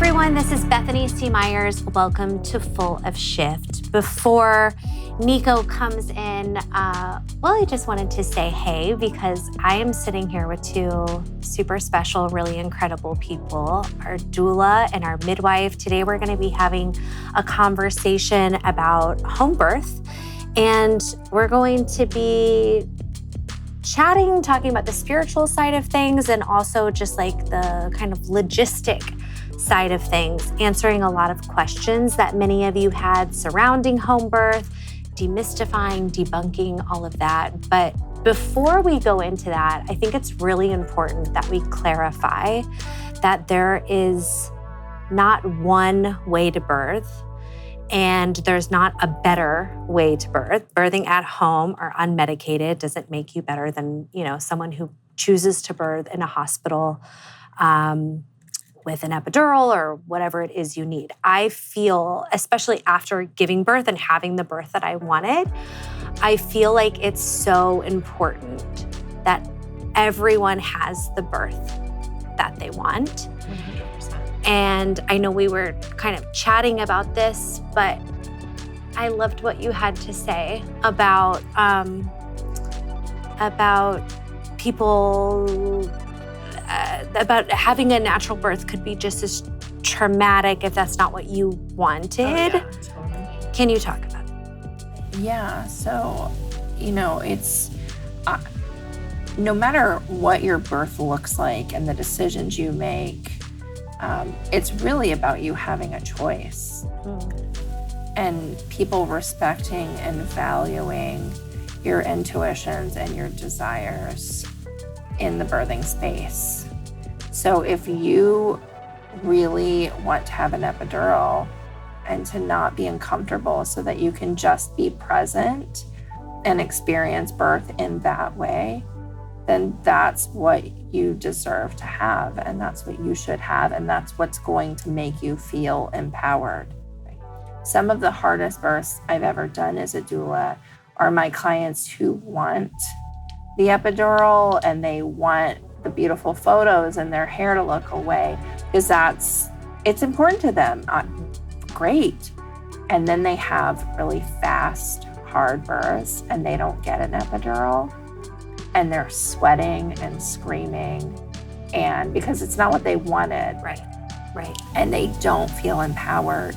everyone, this is Bethany C. Myers. Welcome to Full of Shift. Before Nico comes in, I just wanted to say hey, because I am sitting here with two super special, really incredible people, our doula and our midwife. Today we're gonna be having a conversation about home birth, and we're going to be talking about the spiritual side of things and also just like the kind of logistic side of things, answering a lot of questions that many of you had surrounding home birth, demystifying, debunking, all of that. But before we go into that, I think it's really important that we clarify that there is not one way to birth, and there's not a better way to birth. Birthing at home or unmedicated doesn't make you better than, someone who chooses to birth in a hospital with an epidural or whatever it is you need. I feel, especially after giving birth and having the birth that I wanted, I feel like it's so important that everyone has the birth that they want. 100%. And I know we were kind of chatting about this, but I loved what you had to say about people, about having a natural birth could be just as traumatic if that's not what you wanted. Oh, yeah, totally. Can you talk about it? Yeah, so, it's, no matter what your birth looks like and the decisions you make, it's really about you having a choice. And people respecting and valuing your intuitions and your desires in the birthing space. So if you really want to have an epidural and to not be uncomfortable so that you can just be present and experience birth in that way, then that's what you deserve to have, and that's what you should have, and that's what's going to make you feel empowered. Some of the hardest births I've ever done as a doula are my clients who want the epidural and they want the beautiful photos and their hair to look away because it's important to them. Great. And then they have really fast, hard births and they don't get an epidural and they're sweating and screaming, and because it's not what they wanted. Right. And they don't feel empowered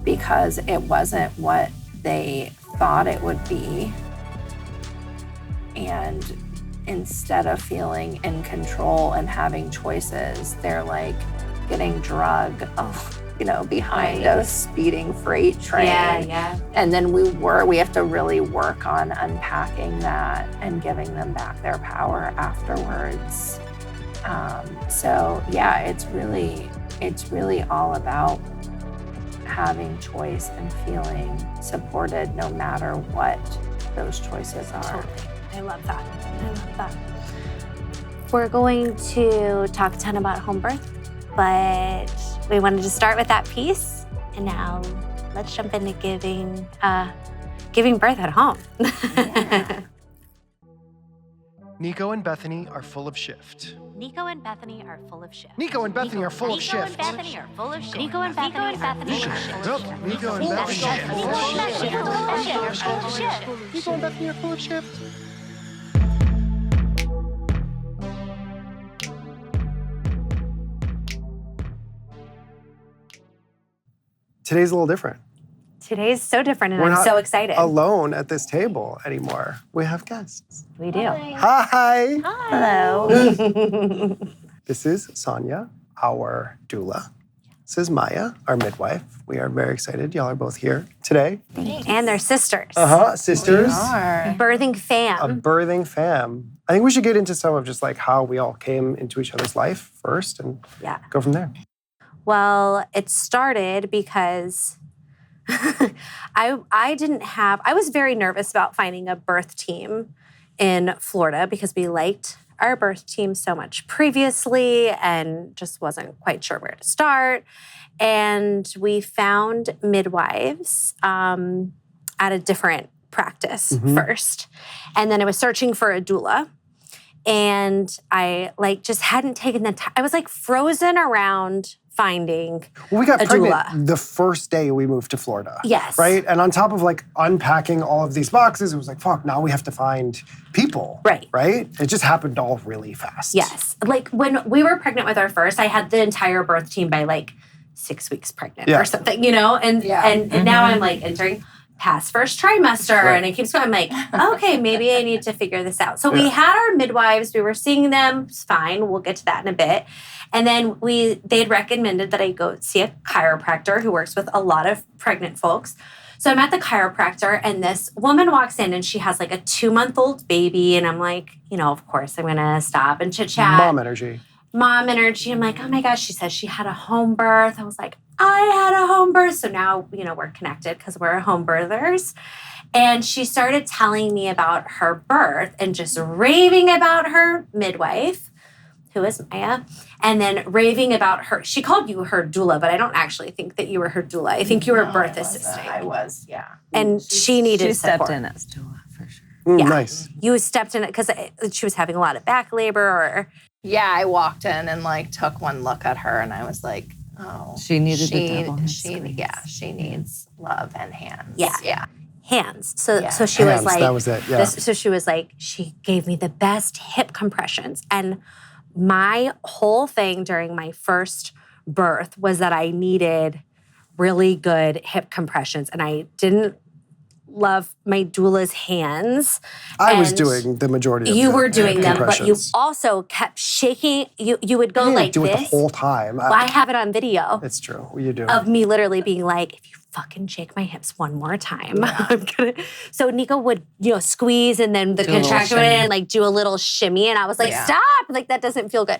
because it wasn't what they thought it would be. And instead of feeling in control and having choices, they're like getting drugged, behind a speeding freight train. Yeah. And then we have to really work on unpacking that and giving them back their power afterwards. It's really all about having choice and feeling supported no matter what those choices are. Totally. I love that. We're going to talk a ton about home birth, but we wanted to start with that piece, and now let's jump into giving birth at home. Yeah. Nico and Bethany are full of shift. Nico and Bethany are full of shift. Nico and Bethany are full of shift. Nico and Bethany are full of shift. Nico and Bethany are full of shift. Nico and Bethany are full of shift. Nico and Bethany are full of shift. Today's a little different. Today's so different, and We're I'm not so excited. alone at this table anymore. We have guests. We do. Hi. Hello. This is Sonia, our doula. This is Maya, our midwife. We are very excited. Y'all are both here today. And they're sisters. Sisters. We are. Birthing fam. A birthing fam. I think we should get into some of just like how we all came into each other's life first and go from there. Well, it started because I was very nervous about finding a birth team in Florida because we liked our birth team so much previously and just wasn't quite sure where to start. And we found midwives at a different practice first. And then I was searching for a doula. And I just hadn't taken the time. I was frozen around finding Well, we got a pregnant doula. the first day we moved to Florida. Yes. Right? And on top of like unpacking all of these boxes, it was like, fuck, now we have to find people. Right. Right? It just happened all really fast. Yes. Like when we were pregnant with our first, I had the entire birth team by like 6 weeks pregnant or something, you know? And now I'm like entering past first trimester and it keeps going. I'm like, okay, maybe I need to figure this out. So we had our midwives, we were seeing them, it's fine. We'll get to that in a bit. And then they'd recommended that I go see a chiropractor who works with a lot of pregnant folks. So I'm at the chiropractor and this woman walks in and she has like a 2-month-old baby. And I'm like, you know, of course I'm going to stop and chit chat. Mom energy. I'm like, oh my gosh, she says she had a home birth. I was like, I had a home birth. So now, you know, we're connected because we're home birthers. And she started telling me about her birth and just raving about her midwife, who is Maya, and then raving about her. She called you her doula, but I don't actually think that you were her doula. I think you were a birth assistant. I was, yeah. And she needed support. Stepped in as doula, for sure. Nice. You stepped in it because she was having a lot of back labor or... Yeah, I walked in and like took one look at her and I was like, oh. She needed the devil in she needs love and hands. Yeah. Hands. So she Hands, was like... that was it, yeah. So she was like, she gave me the best hip compressions. And my whole thing during my first birth was that I needed really good hip compressions. And I didn't love my doula's hands. I was doing the majority of You the were doing them, but you compressions. also kept shaking. You would go I didn't like do this. it the whole time. Well, I have it on video It's true. You do. of me literally being like, if you fucking shake my hips one more time, I'm gonna. So Nico would, squeeze and then the contraction would and like do a little shimmy. And I was like, stop. Like, that doesn't feel good.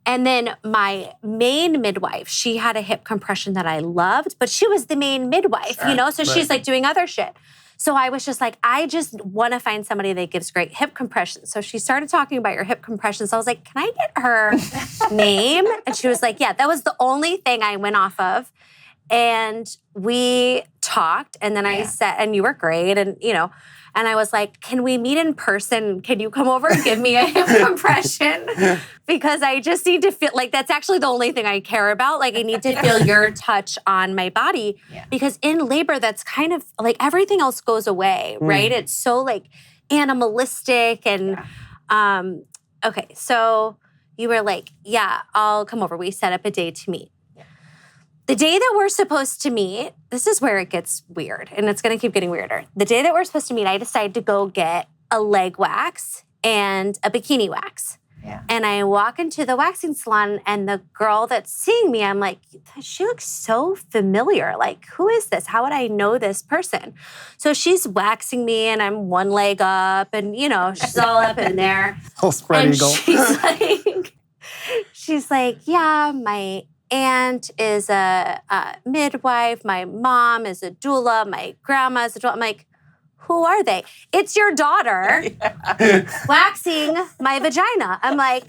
And then my main midwife, she had a hip compression that I loved, but she was the main midwife, So she's like doing other shit. So I was just like, I just want to find somebody that gives great hip compressions. So she started talking about your hip compressions. I was like, can I get her name? And she was like, yeah, that was the only thing I went off of. And we talked, and then I said, and you were great, and and I was like, can we meet in person? Can you come over and give me a hip compression? Because I just need to feel like that's actually the only thing I care about. Like, I need to feel your touch on my body. Yeah. Because in labor, that's kind of like everything else goes away, right? It's so like animalistic and okay. So you were like, yeah, I'll come over. We set up a day to meet. The day that we're supposed to meet, this is where it gets weird, and it's going to keep getting weirder. The day that we're supposed to meet, I decided to go get a leg wax and a bikini wax. Yeah. And I walk into the waxing salon, and the girl that's seeing me, I'm like, she looks so familiar. Like, who is this? How would I know this person? So she's waxing me, and I'm one leg up, and, she's all up in there. Whole spread and eagle. She's like, yeah, my aunt is a midwife. My mom is a doula. My grandma is a doula. I'm like, who are they? It's your daughter waxing my vagina. I'm like,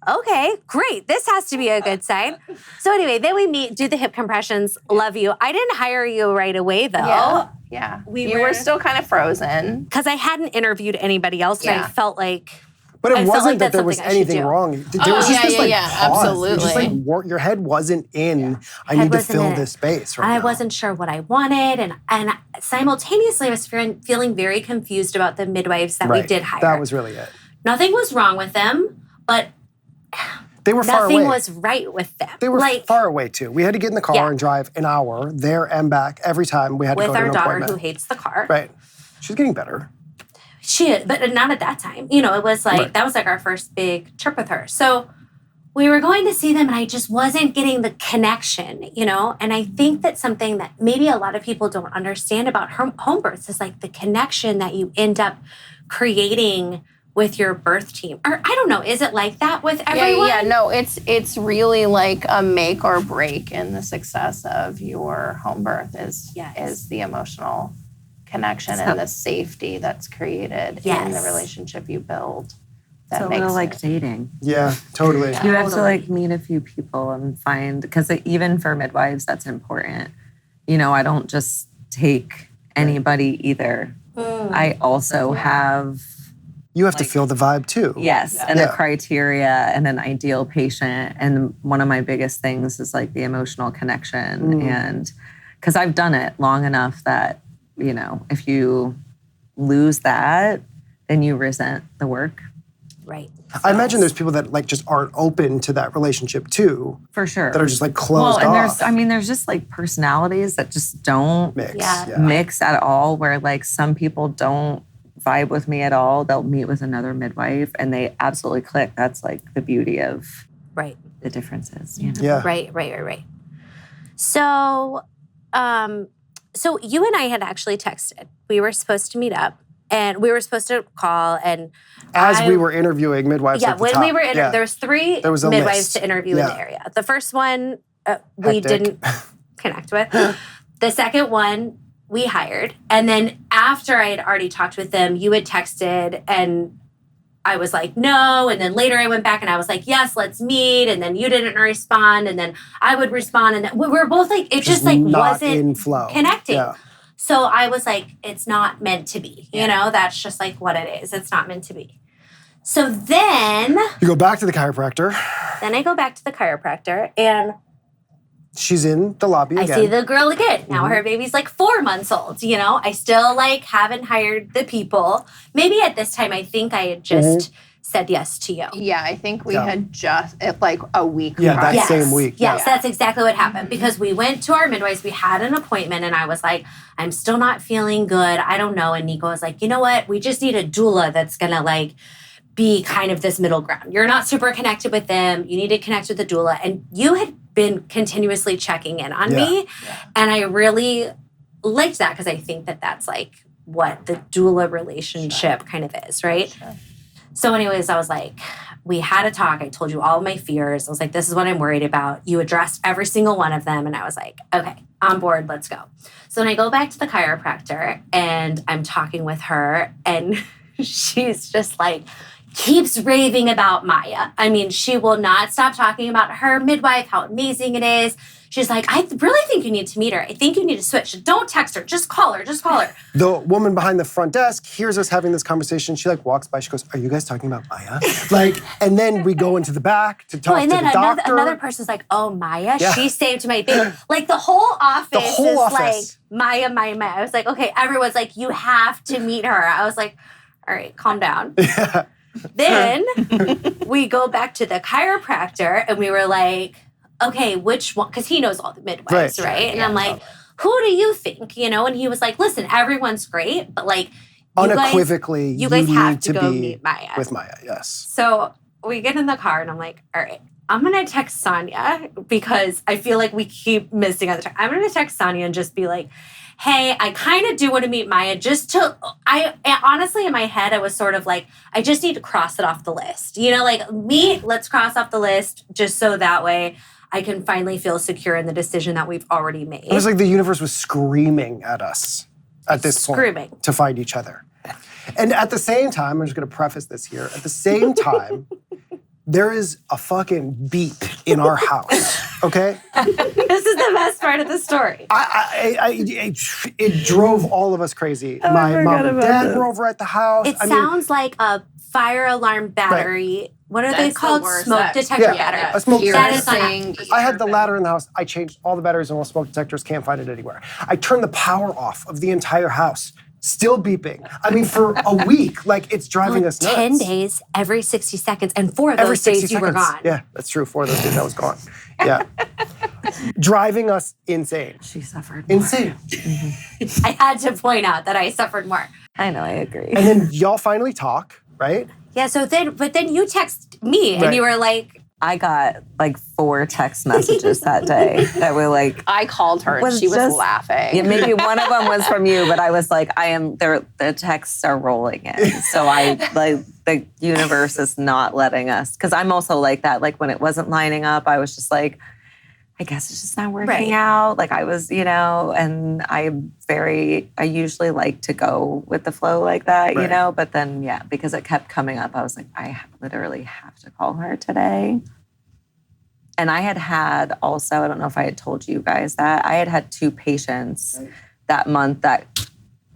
okay, great. This has to be a good sign. So anyway, then we meet, do the hip compressions. Love you. I didn't hire you right away, though. Yeah. You were still kind of frozen. Because I hadn't interviewed anybody else, and I felt like... But it wasn't like that there was anything wrong. There was just this pause. Absolutely. You just your head wasn't in, I need to fill this space right now. I wasn't sure what I wanted. And simultaneously, I was feeling very confused about the midwives that we did hire. That was really it. Nothing was wrong with them, but they were far away. Nothing was right with them. They were far away, too. We had to get in the car and drive an hour there and back every time we had to go to an appointment. With our daughter who hates the car. Right. She's getting better. But not at that time. It was like, that was like our first big trip with her. So we were going to see them, and I just wasn't getting the connection, And I think that's something that maybe a lot of people don't understand about home births is like the connection that you end up creating with your birth team. Or I don't know, is it like that with everyone? Yeah, no, it's really like a make or break in the success of your home birth is the emotional connection and the safety that's created in the relationship you build. That it's a little like dating. Yeah, totally. You have to like meet a few people and find, because even for midwives, that's important. I don't just take anybody either. I also have You have to feel the vibe too. Yes, and the criteria and an ideal patient. And one of my biggest things is like the emotional connection. And because I've done it long enough that, you know, if you lose that, then you resent the work. Right. I imagine there's people that like just aren't open to that relationship too. For sure. That are just like closed off. there's just like personalities that just don't mix at all, where like some people don't vibe with me at all. They'll meet with another midwife and they absolutely click. That's like the beauty of the differences. You know? Yeah. Right. So, so you and I had actually texted. We were supposed to meet up and we were supposed to call. And as we were interviewing midwives at the when top. we were there was 3 midwives to interview in the area. The first one we didn't connect with. The second one we hired. And then after I had already talked with them, you had texted and I was like, no. And then later I went back and I was like, yes, let's meet. And then you didn't respond. And then I would respond. And then we were both like, it just like wasn't in flow. Connecting. Yeah. So I was like, it's not meant to be. You know, that's just like what it is. It's not meant to be. So then you go back to the chiropractor. Then I go back to the chiropractor and she's in the lobby again. I see the girl again. Now her baby's like 4 months old, you know? I still like haven't hired the people. Maybe at this time, I think I had just said yes to you. Yeah, I think we had just, like a week. Yeah, same week. Yes, that's exactly what happened. Because we went to our midwives, we had an appointment and I was like, I'm still not feeling good. I don't know. And Nico was like, you know what? We just need a doula that's gonna like be kind of this middle ground. You're not super connected with them. You need to connect with the doula. And you had been continuously checking in on me. And I really liked that because I think that that's like what the doula relationship kind of is, right? So anyways, I was like, we had a talk. I told you all my fears. I was like, this is what I'm worried about. You addressed every single one of them. And I was like, okay, on board, let's go. So then I go back to the chiropractor and I'm talking with her and she's just like, keeps raving about Maya. I mean, she will not stop talking about her midwife, how amazing it is. She's like, I really think you need to meet her. I think you need to switch. Don't text her. Just call her. Just call her. The woman behind the front desk hears us having this conversation. She like walks by. She goes, are you guys talking about Maya? Like, and then we go into the back to talk to the doctor. Another person's like, oh, Maya, she saved my baby. Like the whole office like, Maya. I was like, okay, everyone's like, you have to meet her. I was like, all right, calm down. Then we go back to the chiropractor and we were like, okay, which one? Because he knows all the midwives, right? And I'm like, who do you think? You know, and he was like, listen, everyone's great, but like, unequivocally, you guys have to go meet Maya. With Maya, yes. So we get in the car and I'm like, all right, I'm going to text Sonia because I feel like we keep missing other time. I'm going to text Sonia and just be like, hey, I kind of do want to meet Maya honestly, in my head, I was sort of like, I just need to cross it off the list. You know, like let's cross off the list just so that way I can finally feel secure in the decision that we've already made. It was like the universe was screaming at us at this point to find each other. And at the same time, I'm just going to preface this here. At the same time, there is a fucking beep in our house, okay? This is the best part of the story. It drove all of us crazy. My mom and dad were over at the house. It sounds like a fire alarm battery. Right. What are they called? Smoke detector battery. A smoke detector. I had the ladder in the house. I changed all the batteries in all smoke detectors. Can't find it anywhere. I turned the power off of the entire house. Still beeping. I mean, for a week, like it's driving us nuts. 10 days, every 60 seconds, and 4 of those days you were gone. Yeah, that's true. 4 of those days I was gone. Yeah. Driving us insane. She suffered more. Insane. I had to point out that I suffered more. I know, I agree. And then y'all finally talk, right? Yeah, but then you text me and you were like, I got like 4 text messages that day that were like... I called her and she was laughing. Yeah, maybe one of them was from you, but I was like, the texts are rolling in. So the universe is not letting us, because I'm also like that. Like when it wasn't lining up, I was just like, I guess it's just not working out. Like I was, you know, and I usually like to go with the flow like that, you know, but then, because it kept coming up, I was like, I literally have to call her today. And I had also, I don't know if I had told you guys that, I had 2 patients that month that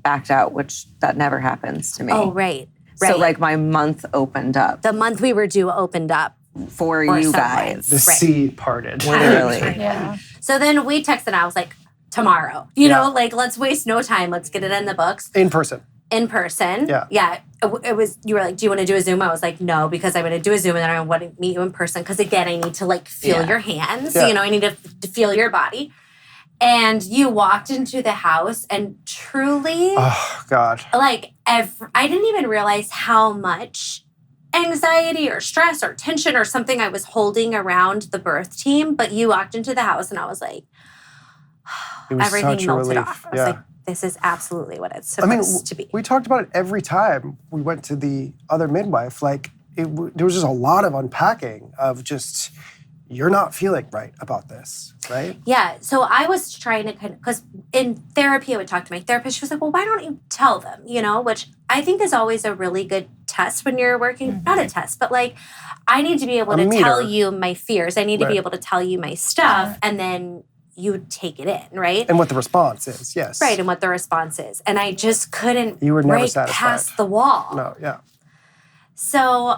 backed out, which that never happens to me. Oh, right. So like my month opened up. The month we were due opened up. For you guys. The sea parted. Literally. Yeah. So then we texted and I was like, tomorrow. You know, like, let's waste no time. Let's get it in the books. In person. In person. Yeah. Yeah. It was, you were like, do you want to do a Zoom? I was like, no, because I'm going to do a Zoom and then I want to meet you in person. Because again, I need to like feel your hands. Yeah. You know, I need to feel your body. And you walked into the house and truly, oh God, like I didn't even realize how much anxiety or stress or tension or something I was holding around the birth team. But you walked into the house and I was like, it was everything such a melted relief. off. I was like, this is absolutely what it's supposed to be. We talked about it every time we went to the other midwife. Like, there was just a lot of unpacking of just, you're not feeling right about this, right? Yeah. So I was trying to because in therapy, I would talk to my therapist. She was like, well, why don't you tell them, you know, which I think is always a really good test when you're working, not a test, but like, I need to be able to tell you my fears. I need to be able to tell you my stuff. And then you take it in, right? And what the response is, yes. Right, and what the response is. And I just couldn't You were never break satisfied. past the wall. No, yeah. So,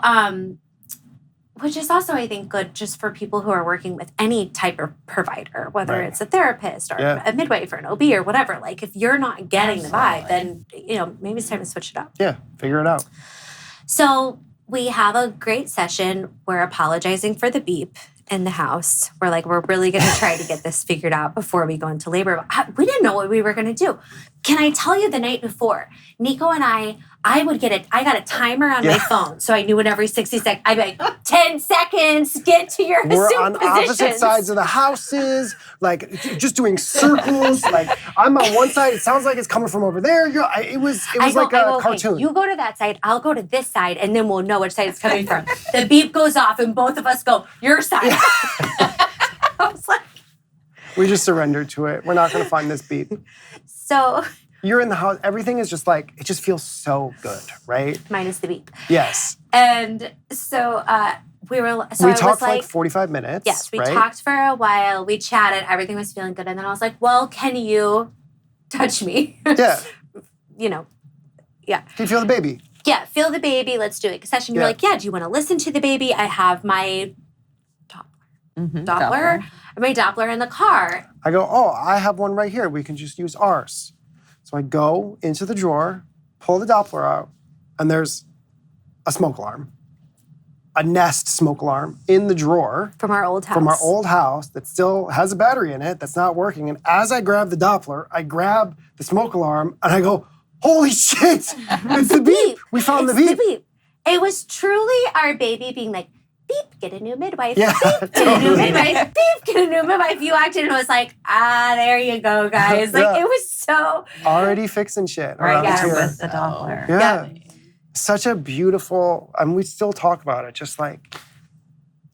which is also, I think, good just for people who are working with any type of provider, whether it's a therapist or a midwife or an OB or whatever. Like, if you're not getting the vibe, then, you know, maybe it's time to switch it up. Yeah, figure it out. So we have a great session. We're apologizing for the beep in the house. We're like, we're really going to try to get this figured out before we go into labor. We didn't know what we were going to do. Can I tell you the night before, Nico and I got a timer on my phone. So I knew it every 60 seconds. I'd be like, 10 seconds, get to your We're soup on positions. opposite sides of the houses, like just doing circles. Like, I'm on one side, it sounds like it's coming from over there. It was like a cartoon. Okay, you go to that side, I'll go to this side, and then we'll know which side it's coming from. The beep goes off, and both of us go, your side. I was like, we just surrendered to it. We're not going to find this beep. So You're in the house. Everything is just like, it just feels so good, right? minus the beep. Yes. And so we talked for like 45 minutes. Yes, we right? talked for a while. We chatted. Everything was feeling good. And then I was like, well, can you touch me? Yeah. You know, yeah. Can you feel the baby? Yeah, feel the baby. Let's do a session. You're like, yeah, do you want to listen to the baby? I have my Doppler. My Doppler in the car. I go, oh, I have one right here. We can just use ours. So I go into the drawer, pull the Doppler out, and there's a smoke alarm. A Nest smoke alarm in the drawer. From our old house. From our old house that still has a battery in it that's not working. And as I grab the Doppler, I grab the smoke alarm and I go, holy shit, it's the beep. We found the beep. It was truly our baby being like, beep, get a new midwife. Yeah, Beep, get a new midwife. Beep, get a new midwife. You walked in and was like, there you go, guys. Like, it was so... Already fixing shit. Right around there here. with the Doppler. Yeah. Such a beautiful, I mean, we still talk about it, just like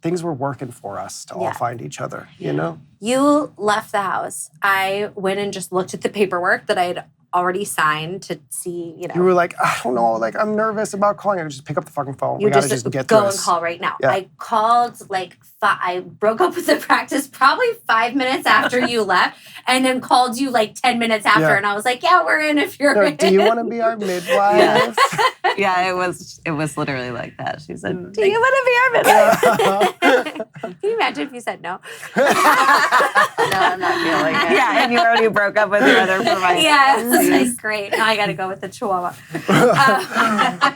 things were working for us to all find each other, you know? You left the house. I went and just looked at the paperwork that I had already signed to see, you know. You were like, I don't know, like, I'm nervous about calling. I just pick up the fucking phone. We gotta just get go this. and call right now. Yeah. I called I broke up with the practice probably 5 minutes after you left, and then called you like 10 minutes after, and I was like, yeah, we're in if you're in. Do you want to be our midwife? Yeah, it was literally like that. She said, do you want to be our midwife? Can you imagine if you said no? No, I'm not feeling it. Yeah, and you already broke up with your other provider. Yeah, it's like, great. Now I got to go with the Chihuahua.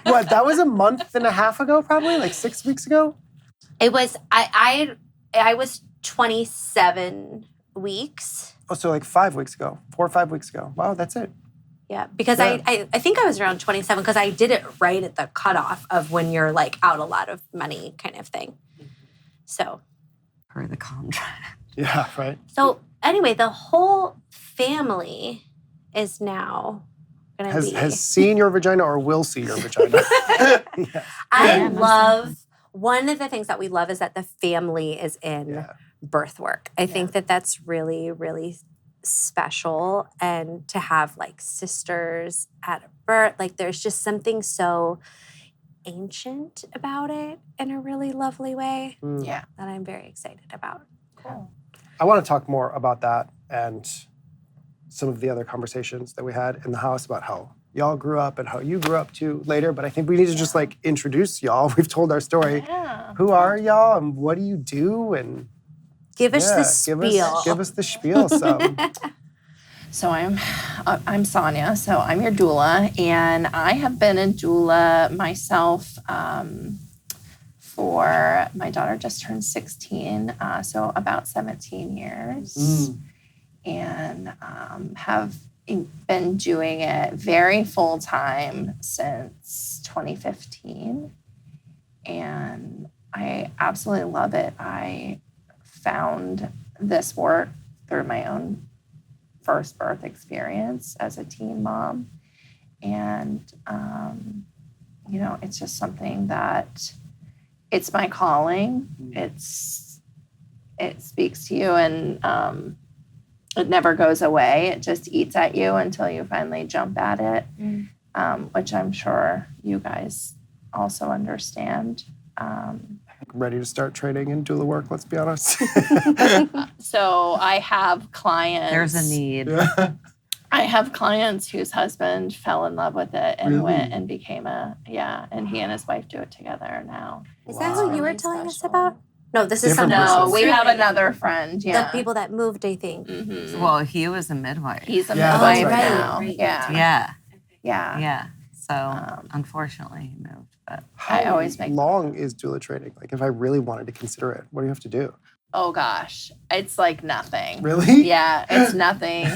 What, that was a month and a half ago, probably? Like 6 weeks ago? It was, I was 27 weeks. Oh, so like 5 weeks ago, 4 or 5 weeks ago. Wow, that's it. Yeah, because I think I was around 27 because I did it right at the cutoff of when you're like out a lot of money kind of thing. So. Per the contract. Yeah, right. So anyway, the whole family is now going to be. Has seen your vagina or will see your vagina. Yes. I love, one of the things that we love is that the family is in birth work. I think that that's really, really special. And to have like sisters at birth, like there's just something so ancient about it in a really lovely way that I'm very excited about. Cool. I want to talk more about that and some of the other conversations that we had in the house about how y'all grew up and how you grew up too later, but I think we need to just like introduce y'all. We've told our story. Yeah. Who are y'all and what do you do? And Give us the spiel. Give us the spiel. So I'm Sonia. So I'm your doula, and I have been a doula myself for my daughter just turned 16, so about 17 years, and have been doing it very full time since 2015, and I absolutely love it. I found this work through my own first birth experience as a teen mom. And, it's just something that it's my calling. It speaks to you, and it never goes away. It just eats at you until you finally jump at it, which I'm sure you guys also understand. Ready to start training in doula work, let's be honest. So I have clients. There's a need. Yeah. I have clients whose husband fell in love with it and Really? went and became and he and his wife do it together now. Is that who you were telling us about? No, this is Different someone person. else. No, we have another friend. The Yeah. people that moved, I think. Mhm. Well, he was a midwife. He's a Yeah, midwife that's right. now. Right. Yeah. Yeah. Yeah. So unfortunately, he moved. But I always make. How long is doula training? Like if I really wanted to consider it, what do you have to do? Oh gosh, it's like nothing. Really? Yeah, it's nothing.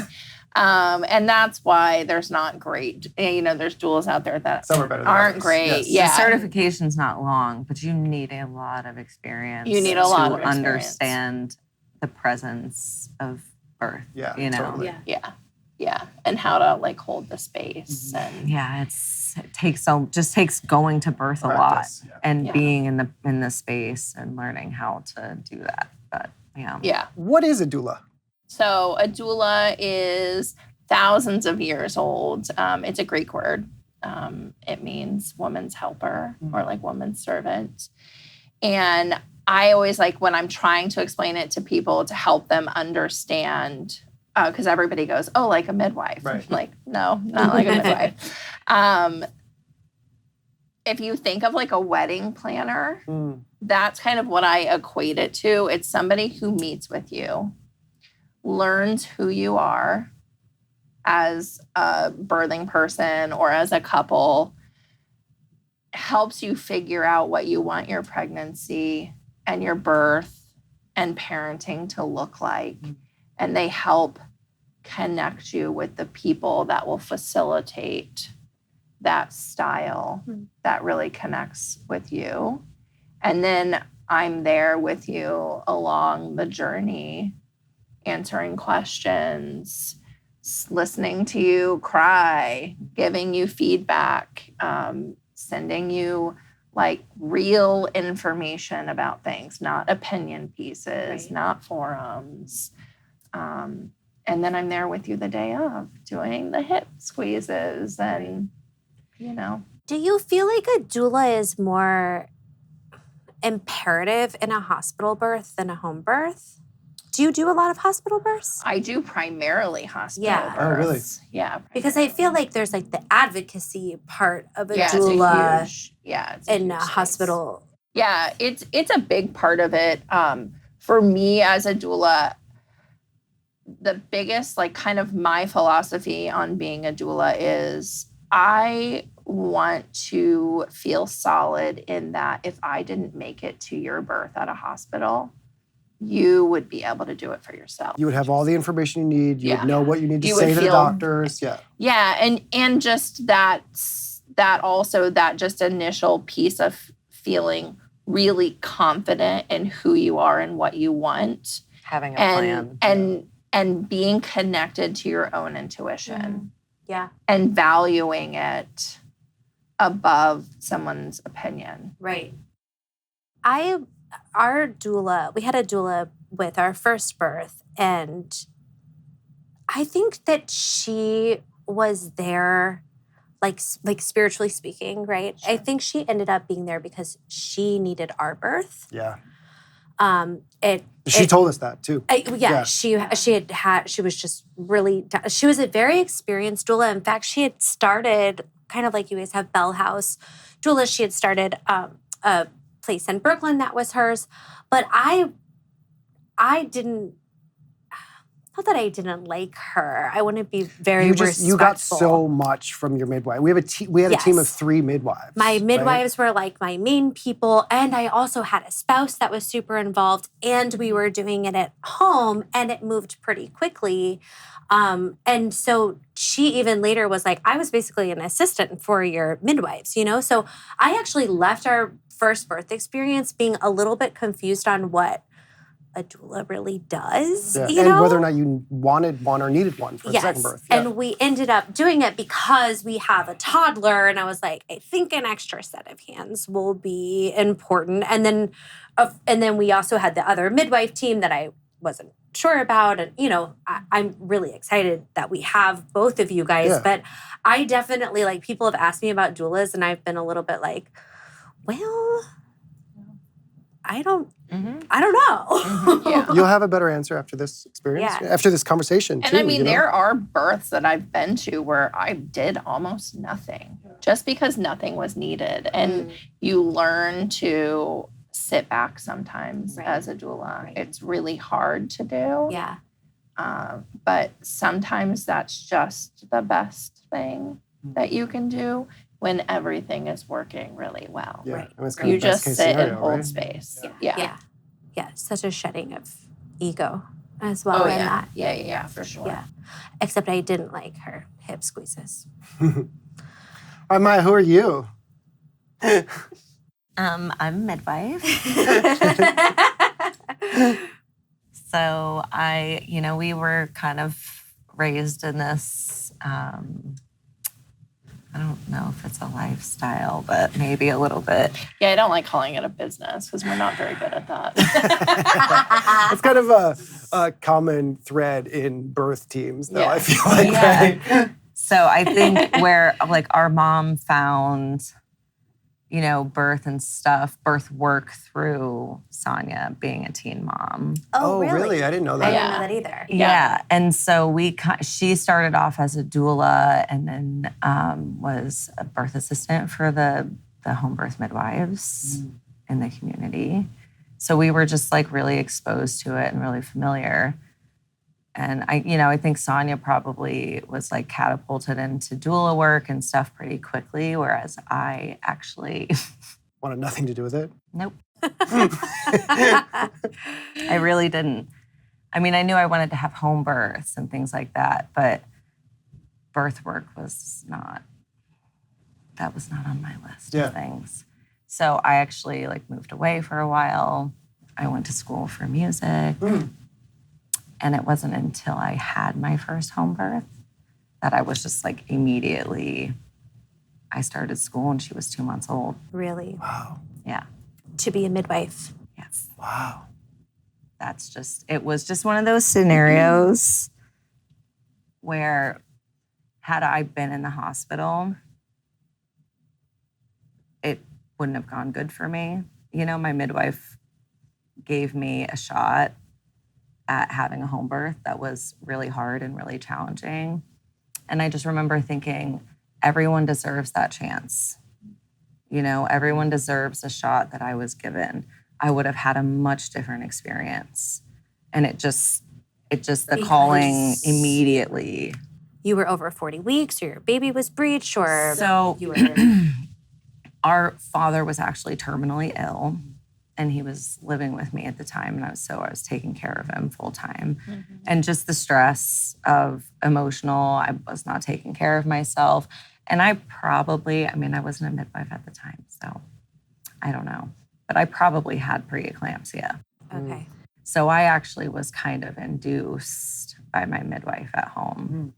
And that's why there's not great, there's doulas out there that Some are better than aren't others. great. Yes. Yeah. the certification's not long, but you need a lot of experience. You need a lot to of experience. understand the presence of birth. Yeah, you know. totally. Yeah. And how to like hold the space and Yeah, it takes going to birth a lot Practice, yeah. and Yeah. being in the space and learning how to do that. But yeah. What is a doula? So a doula is thousands of years old. It's a Greek word. It means woman's helper or like woman's servant. And I always like when I'm trying to explain it to people to help them understand, because everybody goes, oh, like a midwife. Right. Like, no, not like a midwife. If you think of like a wedding planner, that's kind of what I equate it to. It's somebody who meets with you, learns who you are as a birthing person or as a couple, helps you figure out what you want your pregnancy and your birth and parenting to look like. And they help connect you with the people that will facilitate that style that really connects with you. And then I'm there with you along the journey, answering questions, listening to you cry, giving you feedback, sending you like real information about things, not opinion pieces, not forums. And then I'm there with you the day of doing the hip squeezes and, Do you feel like a doula is more imperative in a hospital birth than a home birth? Do you do a lot of hospital births? I do primarily hospital Yeah. births. Oh, really? Yeah. Because I feel like there's like the advocacy part of a It's doula it's a in huge a space. hospital. Yeah, it's a big part of it. For me as a doula, the biggest, like kind of my philosophy on being a doula is I want to feel solid in that if I didn't make it to your birth at a hospital, you would be able to do it for yourself. You would have all the information you need. You Yeah. would know what you need to You say would to the feel- doctors. Yeah. Yeah, and just that just initial piece of feeling really confident in who you are and what you want. having a plan. And being connected to your own intuition Yeah, and valuing it above someone's opinion. right. Our doula, we had a doula with our first birth, and I think that she was there, like spiritually speaking, right? I think she ended up being there because she needed our birth. Yeah. She told us that too. She was just really, she was a very experienced doula. In fact, she had started, kind of like you guys have Bell House doulas, she had started a place in Brooklyn that was hers. But I didn't, not that I didn't like her. I want to be very respectful. You got so much from your midwife. We had a team of 3 midwives. My midwives were like my main people, and I also had a spouse that was super involved, and we were doing it at home, and it moved pretty quickly. And so she even later was like, I was basically an assistant for your midwives, you know? So I actually left our first birth experience being a little bit confused on what a doula really does, you know? And whether or not you wanted one or needed one for a second birth. Yeah. And we ended up doing it because we have a toddler, and I was like, I think an extra set of hands will be important. And then we also had the other midwife team that I wasn't sure about. And, you know, I'm really excited that we have both of you guys. But I definitely, like, people have asked me about doulas, and I've been a little bit like, well, I don't know. Yeah. You'll have a better answer after this experience, after this conversation, too. And I mean, there are births that I've been to where I did almost nothing just because nothing was needed. And you learn to sit back sometimes as a doula. Right. It's really hard to do. Yeah. But sometimes that's just the best thing that you can do when everything is working really well. Yeah. Right. I mean, it's kind You of best just case sit scenario, and hold right? space. Yeah. Such a shedding of ego as well in that. Yeah, for sure. Yeah. Except I didn't like her hip squeezes. All right, Maya, who are you? I'm a midwife. So we were kind of raised in this, I don't know if it's a lifestyle, but maybe a little bit. Yeah, I don't like calling it a business because we're not very good at that. It's kind of a common thread in birth teams, though, I feel like. Yeah. So I think where, like, our mom found, you know, birth work through Sonia being a teen mom. Oh, really? I didn't know that. I didn't know that either. Yeah. And so she started off as a doula and then was a birth assistant for the home birth midwives in the community. So we were just like really exposed to it and really familiar. And I think Sonia probably was like catapulted into doula work and stuff pretty quickly, whereas I actually wanted nothing to do with it. Nope. I really didn't. I mean, I knew I wanted to have home births and things like that, but birth work was not on my list of things. So I actually like moved away for a while. I went to school for music. And it wasn't until I had my first home birth that I was just like immediately, I started school and she was 2 months old. Really? Wow. Yeah. To be a midwife. Yes. Wow. It was just one of those scenarios where had I been in the hospital, it wouldn't have gone good for me. You know, my midwife gave me a shot at having a home birth that was really hard and really challenging. And I just remember thinking, everyone deserves that chance. You know, everyone deserves a shot that I was given. I would have had a much different experience. And it just the calling immediately. You were over 40 weeks, or your baby was breached, or so you were... Our father was actually terminally ill. And he was living with me at the time, and I was taking care of him full time. And just the stress of emotional, I was not taking care of myself. And I wasn't a midwife at the time, so I don't know. But I probably had preeclampsia. Okay. So I actually was kind of induced by my midwife at home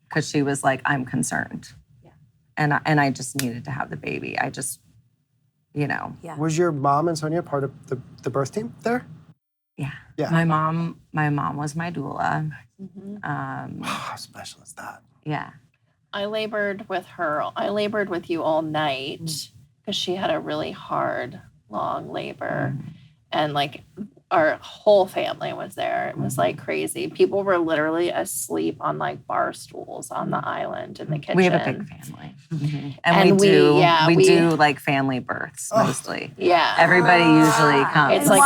because she was like, I'm concerned. Yeah. And I just needed to have the baby. I just, Yeah. Was your mom and Sonia part of the birth team there? Yeah. Yeah. My mom was my doula. How special is that? Yeah. I labored with her. I labored with you all night because she had a really hard, long labor. And like our whole family was there. It was like crazy. People were literally asleep on like bar stools on the island in the kitchen. We have a big family. And we do like family births mostly. Yeah. Everybody usually comes. It's like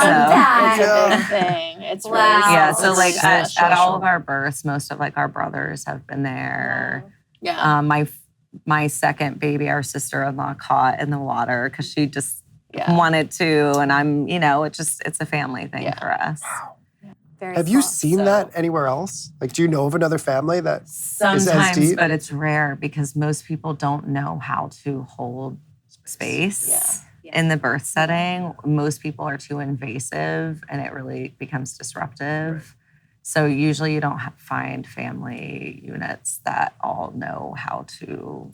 it's a big thing. It's really yeah. So like special. at all of our births, most of like our brothers have been there. Yeah. My second baby, our sister-in-law caught in the water because she just wanted to, and I'm, it's a family thing for us. Wow. Very Have you seen that anywhere else? Like, do you know of another family that sometimes, is as deep? But it's rare because most people don't know how to hold space in the birth setting. Most people are too invasive, and it really becomes disruptive. Right. So usually you don't find family units that all know how to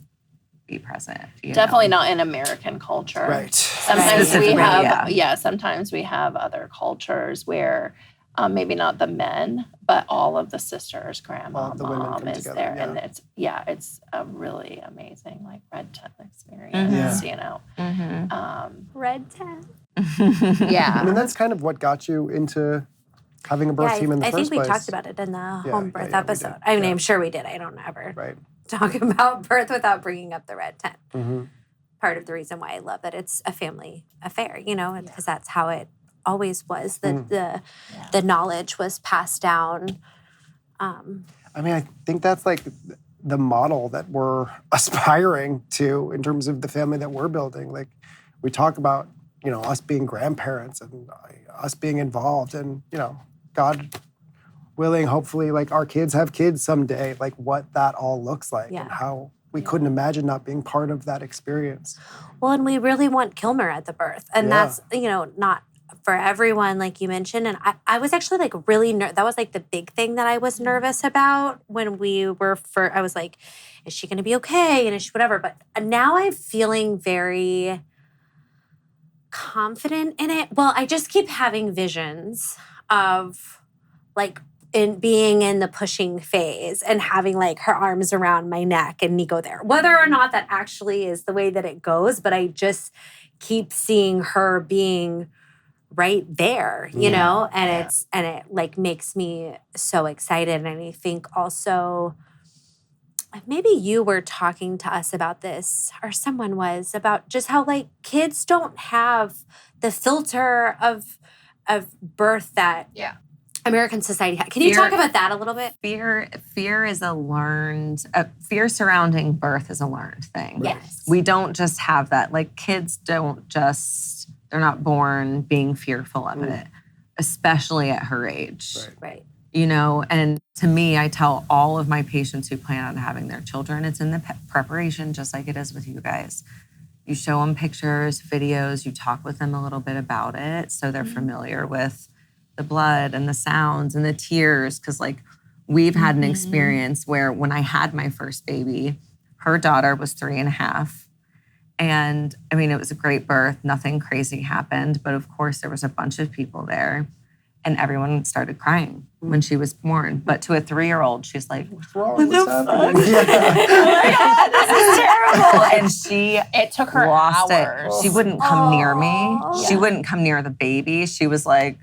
be present. Definitely not in American culture. Right. Sometimes we have, sometimes we have other cultures where maybe not the men, but all of the sisters, grandma, mom is there. Yeah. And it's a really amazing like red tent experience, Red tent. Yeah. I mean, that's kind of what got you into having a birth team in the first place. I think we talked about it in the home birth episode. I mean, I'm sure we did. I don't ever talk about birth without bringing up the red tent. Mm-hmm. Part of the reason why I love that it's a family affair, because that's how it always was. The knowledge was passed down. I mean, I think that's like the model that we're aspiring to in terms of the family that we're building. Like, we talk about, us being grandparents and us being involved, and, God willing, hopefully, like, our kids have kids someday, like what that all looks like and how we couldn't imagine not being part of that experience. Well, and we really want Kilmer at the birth. And that's, not for everyone, like you mentioned. And I was actually like really that was like the big thing that I was nervous about when we were I was like, is she going to be okay? And is she whatever? But now I'm feeling very confident in it. Well, I just keep having visions of like in being in the pushing phase and having like her arms around my neck and Nico there. Whether or not that actually is the way that it goes, but I just keep seeing her being right there, and it like makes me so excited. And I think also maybe you were talking to us about this, or someone was, about just how like kids don't have the filter of birth that American society has. Can you talk about that a little bit? Fear is a learned, fear surrounding birth is a learned thing. Yes. We don't just have that. Like, kids don't just, they're not born being fearful of it, especially at her age. Right. And to me, I tell all of my patients who plan on having their children, it's in the preparation, just like it is with you guys. You show them pictures, videos, you talk with them a little bit about it so they're familiar with the blood and the sounds and the tears. Because like we've had an experience where when I had my first baby, her daughter was 3.5. And I mean, it was a great birth. Nothing crazy happened. But of course, there was a bunch of people there. And everyone started crying when she was born. But to a 3-year-old, she's like, what's wrong? What's happening? Oh my God, this is terrible. And it took her lost hours. It. She wouldn't come near me. She wouldn't come near the baby. She was like,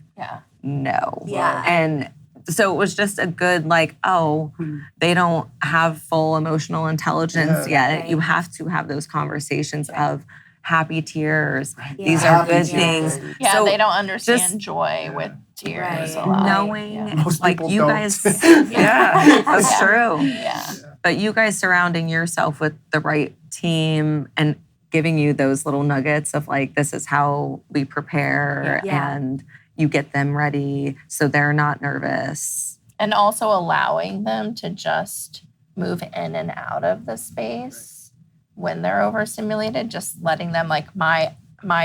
no. Yeah. And so it was just a good like, they don't have full emotional intelligence yet. Right. You have to have those conversations of happy tears. Yeah. These are good things. Yeah, so they don't understand joy with tears. Knowing like you don't. guys, that's true. Yeah. But you guys surrounding yourself with the right team and giving you those little nuggets of like, this is how we prepare and you get them ready so they're not nervous. And also allowing them to just move in and out of the space when they're overstimulated, just letting them, like my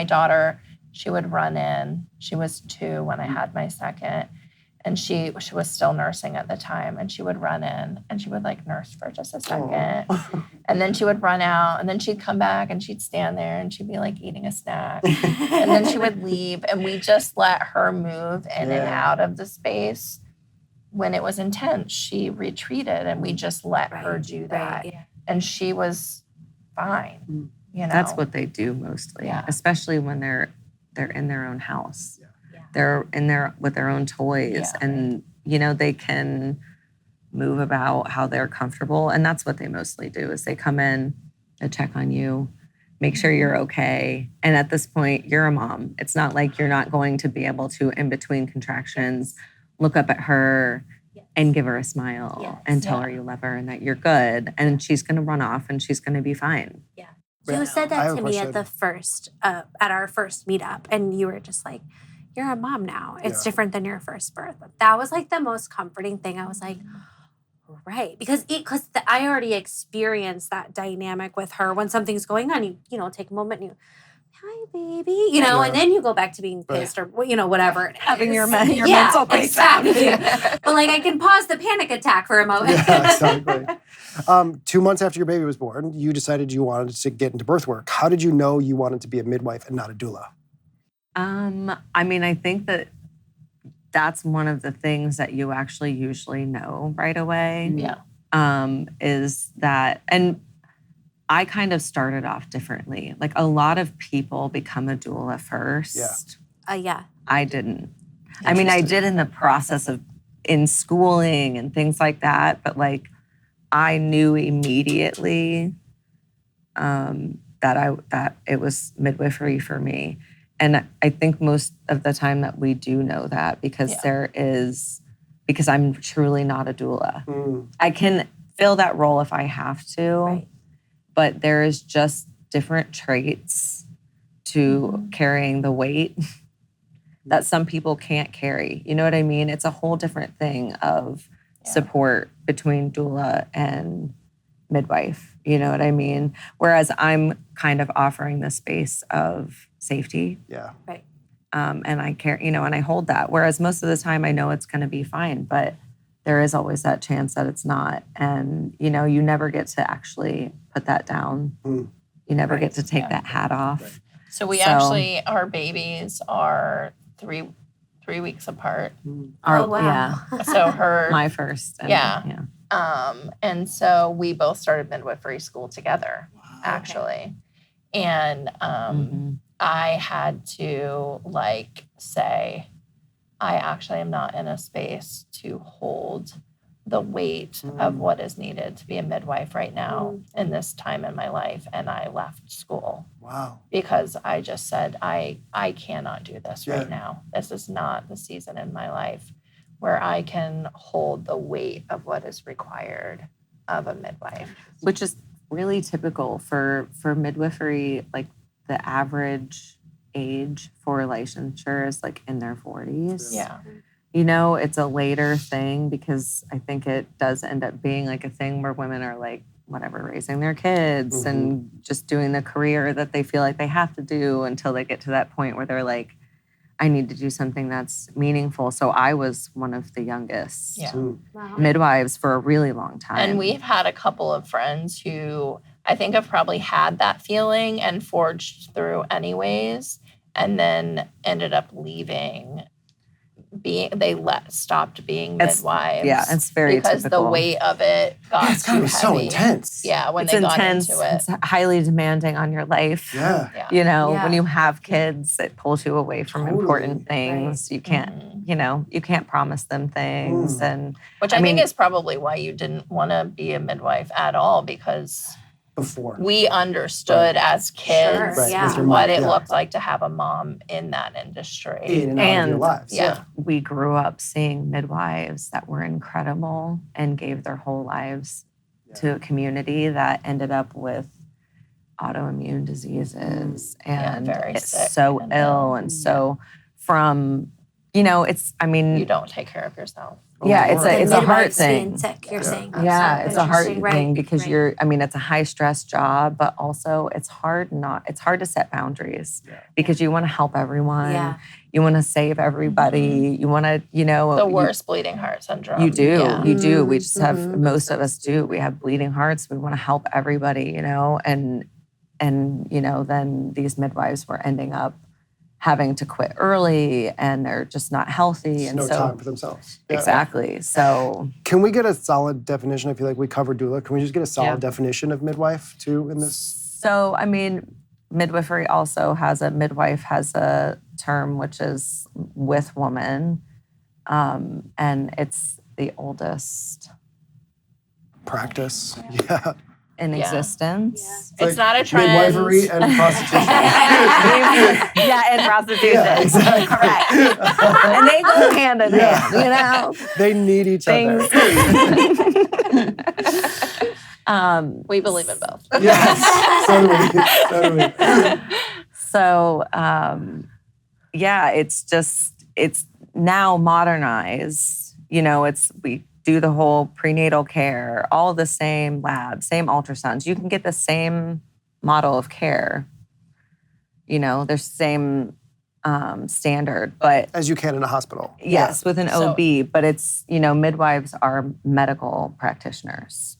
daughter, she would run in. She was 2 when I had my second, and she was still nursing at the time, and she would run in and she would like nurse for just a second. And then she would run out, and then she'd come back and she'd stand there and she'd be like eating a snack. And then she would leave, and we just let her move in and out of the space. When it was intense, she retreated, and we just let her do that. Right. And she was fine. That's what they do mostly, especially when they're in their own house. they're in there with their own toys and, they can move about how they're comfortable. And that's what they mostly do is they come in, they check on you, make sure you're okay. And at this point, you're a mom. It's not like you're not going to be able to, in between contractions, look up at her and give her a smile and tell her you love her and that you're good. And she's going to run off and she's going to be fine. Yeah. You said that to me at the first, at our first meetup, and you were just like, you're a mom now. It's different than your first birth. That was like the most comforting thing. I was like, right. Because I already experienced that dynamic with her. When something's going on, you take a moment and you, hi, baby, and then you go back to being pissed or, whatever. Having your mental breakdown. Exactly. But like, I can pause the panic attack for a moment. Yeah, exactly. 2 months after your baby was born, you decided you wanted to get into birth work. How did you know you wanted to be a midwife and not a doula? I think that's one of the things that you actually usually know right away. Yeah. Is that, and I kind of started off differently. Like a lot of people become a doula first. Yeah. I didn't. I did in the process of in schooling and things like that, but like I knew immediately that it was midwifery for me. And I think most of the time that we do know that because because I'm truly not a doula. I can fill that role if I have to, but there is just different traits to carrying the weight that some people can't carry. You know what I mean? It's a whole different thing of support between doula and midwife. You know what I mean? Whereas I'm kind of offering the space of safety. Yeah. Right. And I care, and I hold that. Whereas most of the time I know it's going to be fine, but there is always that chance that it's not. And, you never get to actually put that down. You never get to take that hat off. So we actually, our babies are three weeks apart. Oh, wow. Yeah. So my first. And so we both started midwifery school together, actually. And I had to say, I actually am not in a space to hold the weight of what is needed to be a midwife right now in this time in my life. And I left school. Wow. Because I just said, I cannot do this right now. This is not the season in my life where I can hold the weight of what is required of a midwife. Which is really typical for midwifery. Like the average age for licensure is like in their 40s. Yeah. It's a later thing because I think it does end up being like a thing where women are like, whatever, raising their kids and just doing the career that they feel like they have to do until they get to that point where they're like, I need to do something that's meaningful. So I was one of the youngest midwives for a really long time. And we've had a couple of friends who I think have probably had that feeling and forged through anyways, and then ended up leaving. Stopped being midwives. It's very because typical. The weight of it got It's gotta be so intense. Yeah, when it's they intense. got into it. It's highly demanding on your life. Yeah. When you have kids, it pulls you away from important things. You can't, you can't promise them things. And which I think is probably why you didn't want to be a midwife at all, because before we understood as kids what it looked like to have a mom in that industry. In and out of your lives. Yeah. We grew up seeing midwives that were incredible and gave their whole lives to a community that ended up with autoimmune diseases and very sick so and ill. And so from, you don't take care of yourself. Yeah, it's a heart thing. Being sick, you're saying. Yeah, it's a heart Interesting. thing because it's a high stress job, but also it's hard to set boundaries because you want to help everyone. Yeah. You want to save everybody. You want to, the worst bleeding heart syndrome. You do. Yeah. You do. We just have, most of us do. We have bleeding hearts. We want to help everybody, and then these midwives were ending up having to quit early and they're just not healthy. There's no time for themselves. Exactly. So can we get a solid definition? I feel like we covered doula. Can we just get a solid definition of midwife too in this? So, midwifery also has midwife has a term which is with woman. And it's the oldest Practice. Yeah. in existence. It's not a trend. Midwifery and prostitution. And prostitution. Yeah, exactly. Correct. And they go hand in hand, you know? They need each other. We believe in both. Yes, totally. So, it's now modernized. You know, we do the whole prenatal care, all the same labs, same ultrasounds. You can get the same model of care. You know, there's same standard, but as you can in a hospital. Yes, with an OB, but it's, you know, midwives are medical practitioners.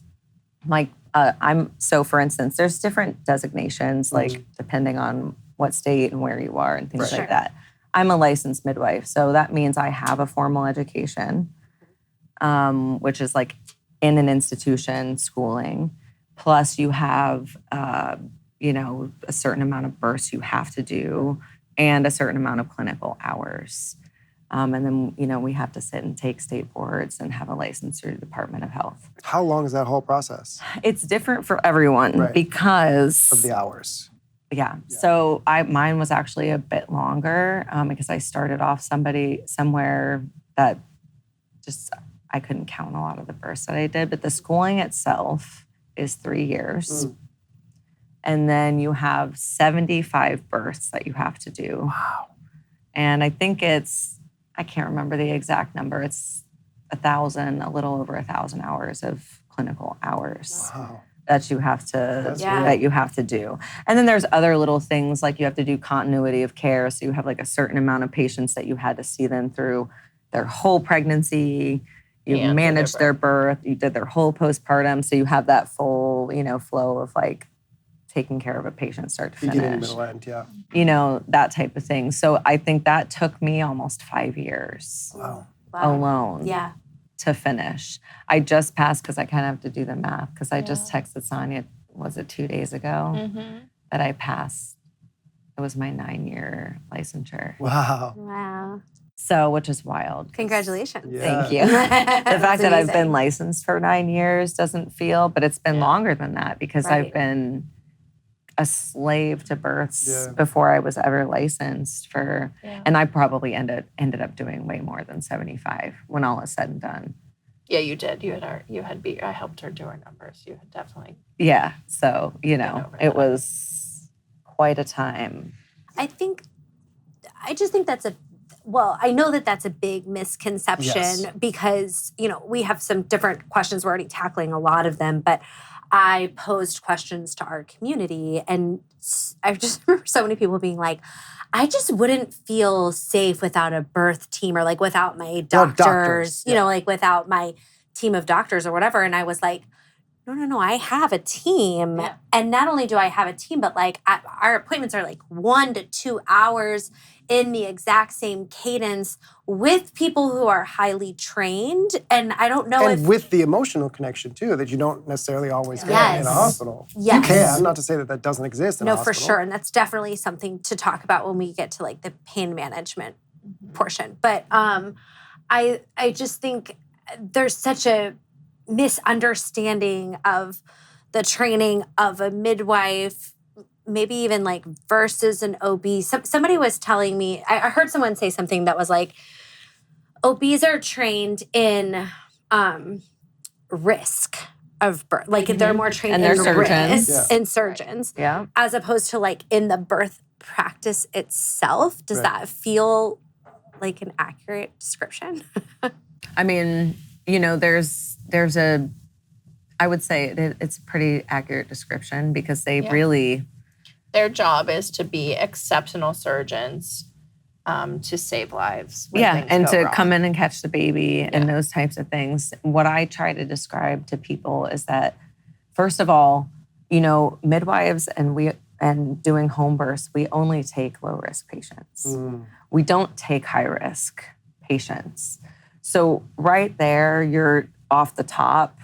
Like for instance, there's different designations, like depending on what state and where you are and things like that. I'm a licensed midwife, so that means I have a formal education, which is like in an institution schooling. Plus you have, you know, a certain amount of births you have to do and a certain amount of clinical hours. And then, you know, we have to sit and take state boards and have a license through the Department of Health. How long is that whole process? It's different for everyone because of the hours. Yeah. So mine was actually a bit longer because I started off somewhere that just I couldn't count a lot of the births that I did. But the schooling itself is 3 years. And then you have 75 births that you have to do. Wow. And I think I can't remember the exact number. It's a little over 1,000 hours of clinical hours. Wow. That you have to do. And then there's other little things like you have to do continuity of care. So you have like a certain amount of patients that you had to see them through their whole pregnancy. You managed their birth. You did their whole postpartum. So you have that full, you know, flow of like taking care of a patient start to finish. Beginning, middle, end, yeah. You know, that type of thing. So I think that took me almost 5 years alone. Yeah. To finish. I just passed because I kind of have to do the math because I just texted Sonia, was it 2 days ago that I passed? It was my 9-year licensure. Wow. So, which is wild. Congratulations. Yeah. Thank you. The fact that I've been licensed for 9 years doesn't feel, but it's been longer than that because I've been a slave to births before I was ever licensed and I probably ended up doing way more than 75 when all is said and done. Yeah, you did. I helped her do her numbers. You had definitely. Yeah. So, you know, it was quite a time. I just think I know that that's a big misconception because, you know, we have some different questions. We're already tackling a lot of them, but I posed questions to our community and I just remember so many people being like, I just wouldn't feel safe without a birth team or like without my doctors, you know, like without my team of doctors or whatever. And I was like, no, I have a team. Yeah. And not only do I have a team, but like our appointments are like 1 to 2 hours in the exact same cadence with people who are highly trained. And I don't know and with the emotional connection too, that you don't necessarily always get in a hospital. Yes. You can, not to say that doesn't exist in a hospital. No, for sure. And that's definitely something to talk about when we get to like the pain management portion. But I just think there's such a misunderstanding of the training of a midwife, maybe even like versus an OB. Somebody was telling me, I heard someone say something that was like, OBs are trained in risk of birth. Like they're more trained in risk and surgeons as opposed to like in the birth practice itself. Does that feel like an accurate description? I mean, you know, I would say it's a pretty accurate description because they really... Their job is to be exceptional surgeons to save lives. And to come in and catch the baby and those types of things. What I try to describe to people is that, first of all, you know, midwives and doing home births, we only take low-risk patients. We don't take high-risk patients. So right there, you're off the top,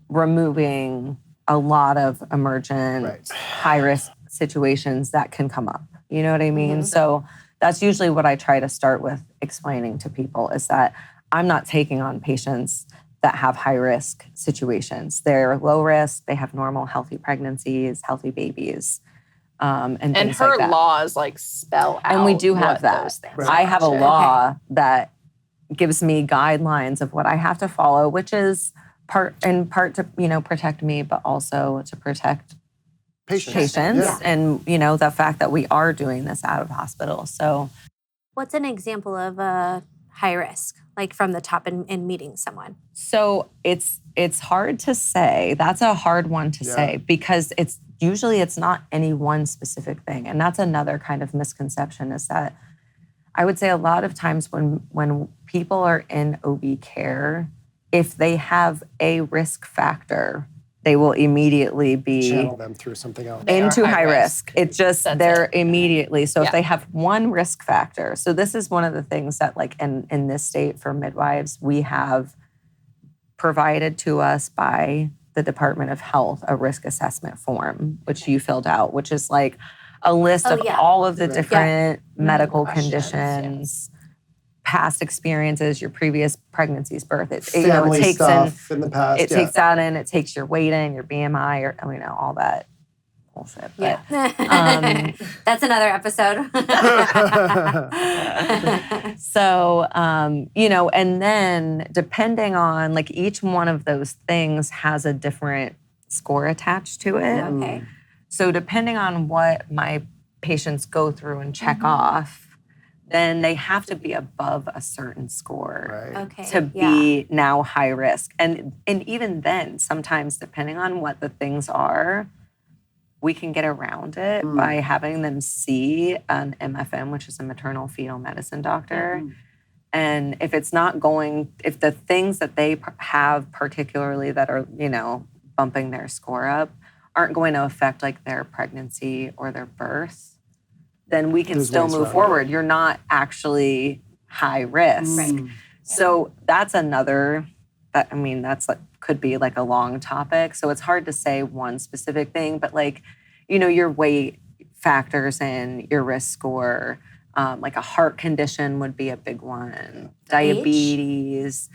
removing a lot of emergent high-risk situations that can come up. You know what I mean? So that's usually what I try to start with explaining to people is that I'm not taking on patients that have high risk situations. They're low risk. They have normal, healthy pregnancies, healthy babies, and things her like that. laws like spell out. And we do have what that. those things Right. I are. have a law that gives me guidelines of what I have to follow, which is part to, you know, protect me, but also to protect patients Yeah. and, you know, the fact that we are doing this out of hospital. So What's an example of a high risk, like from the top in meeting someone? So it's hard to say. That's a hard one to say because it's not any one specific thing. And that's another kind of misconception is that I would say a lot of times when people are in OB care, if they have a risk factor, they will immediately be Channel them through something else. into high risk. It's just they're immediately. So Yeah. if they have one risk factor, so this is one of the things that like in this state for midwives, we have provided to us by the Department of Health a risk assessment form, which you filled out, which is like a list of all of the different medical conditions, past experiences, your previous pregnancies, birth. It Family takes stuff in the past. it takes that in. It takes your weight in, your BMI, all that bullshit. But, That's another episode. So, and then depending on like each one of those things has a different score attached to it. Okay. So depending on what my patients go through and check off, then they have to be above a certain score Okay. to be now high risk. And even then, sometimes depending on what the things are, we can get around it by having them see an MFM, which is a maternal fetal medicine doctor. And if it's not if the things that they have particularly that are, bumping their score up aren't going to affect like their pregnancy or their birth, then we can still move forward. You're not actually high risk. Right. So that's could be like a long topic. So it's hard to say one specific thing, but like, your weight factors in your risk score. Like a heart condition would be a big one. Diabetes.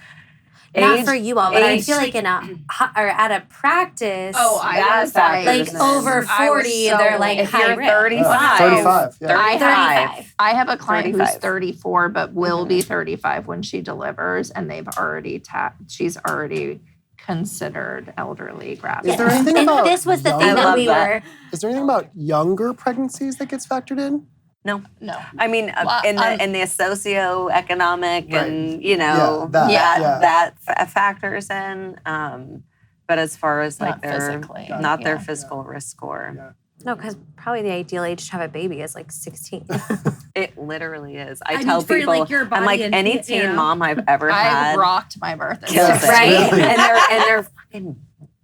Not for you all, but I feel like at a practice. I was like over 40, they're like if high you're risk. 35. Yeah. 35. I have a client 35. who's 34, but will be 35 when she delivers, and they've already she's already considered elderly gravid. Is there anything And about this was the young- thing that love we that. were. Is there anything about younger pregnancies that gets factored in? No. No. I mean, in the socioeconomic and that factors in. But as far as like their physical risk score, No, because probably the ideal age to have a baby is like 16. it literally is. I I mean, tell for, people, like, your body I'm like and any you teen know. mom I've ever had I rocked my birth. kills it. Right? Really? And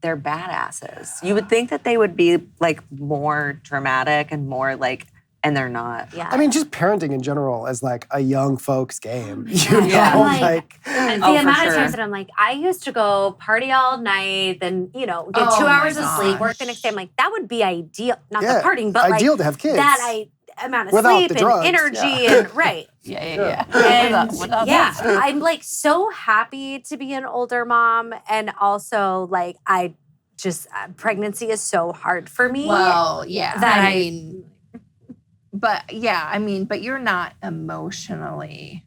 they're badasses. You would think that they would be like more dramatic and more like. And they're not. Yeah. I mean, just parenting in general is like a young folks game. Yeah. Like, the Oh, for amount sure. of times that I'm like, I used to go party all night, then, get 2 Oh hours my of sleep, work the gosh. next day. I'm like, that would be ideal. Not Yeah, the partying, but ideal like to have kids. that amount of Without sleep the and drugs, energy yeah. and right. Yeah. And Without yeah, I'm like so happy to be an older mom. And also like, pregnancy is so hard for me. Well, yeah. That but you're not emotionally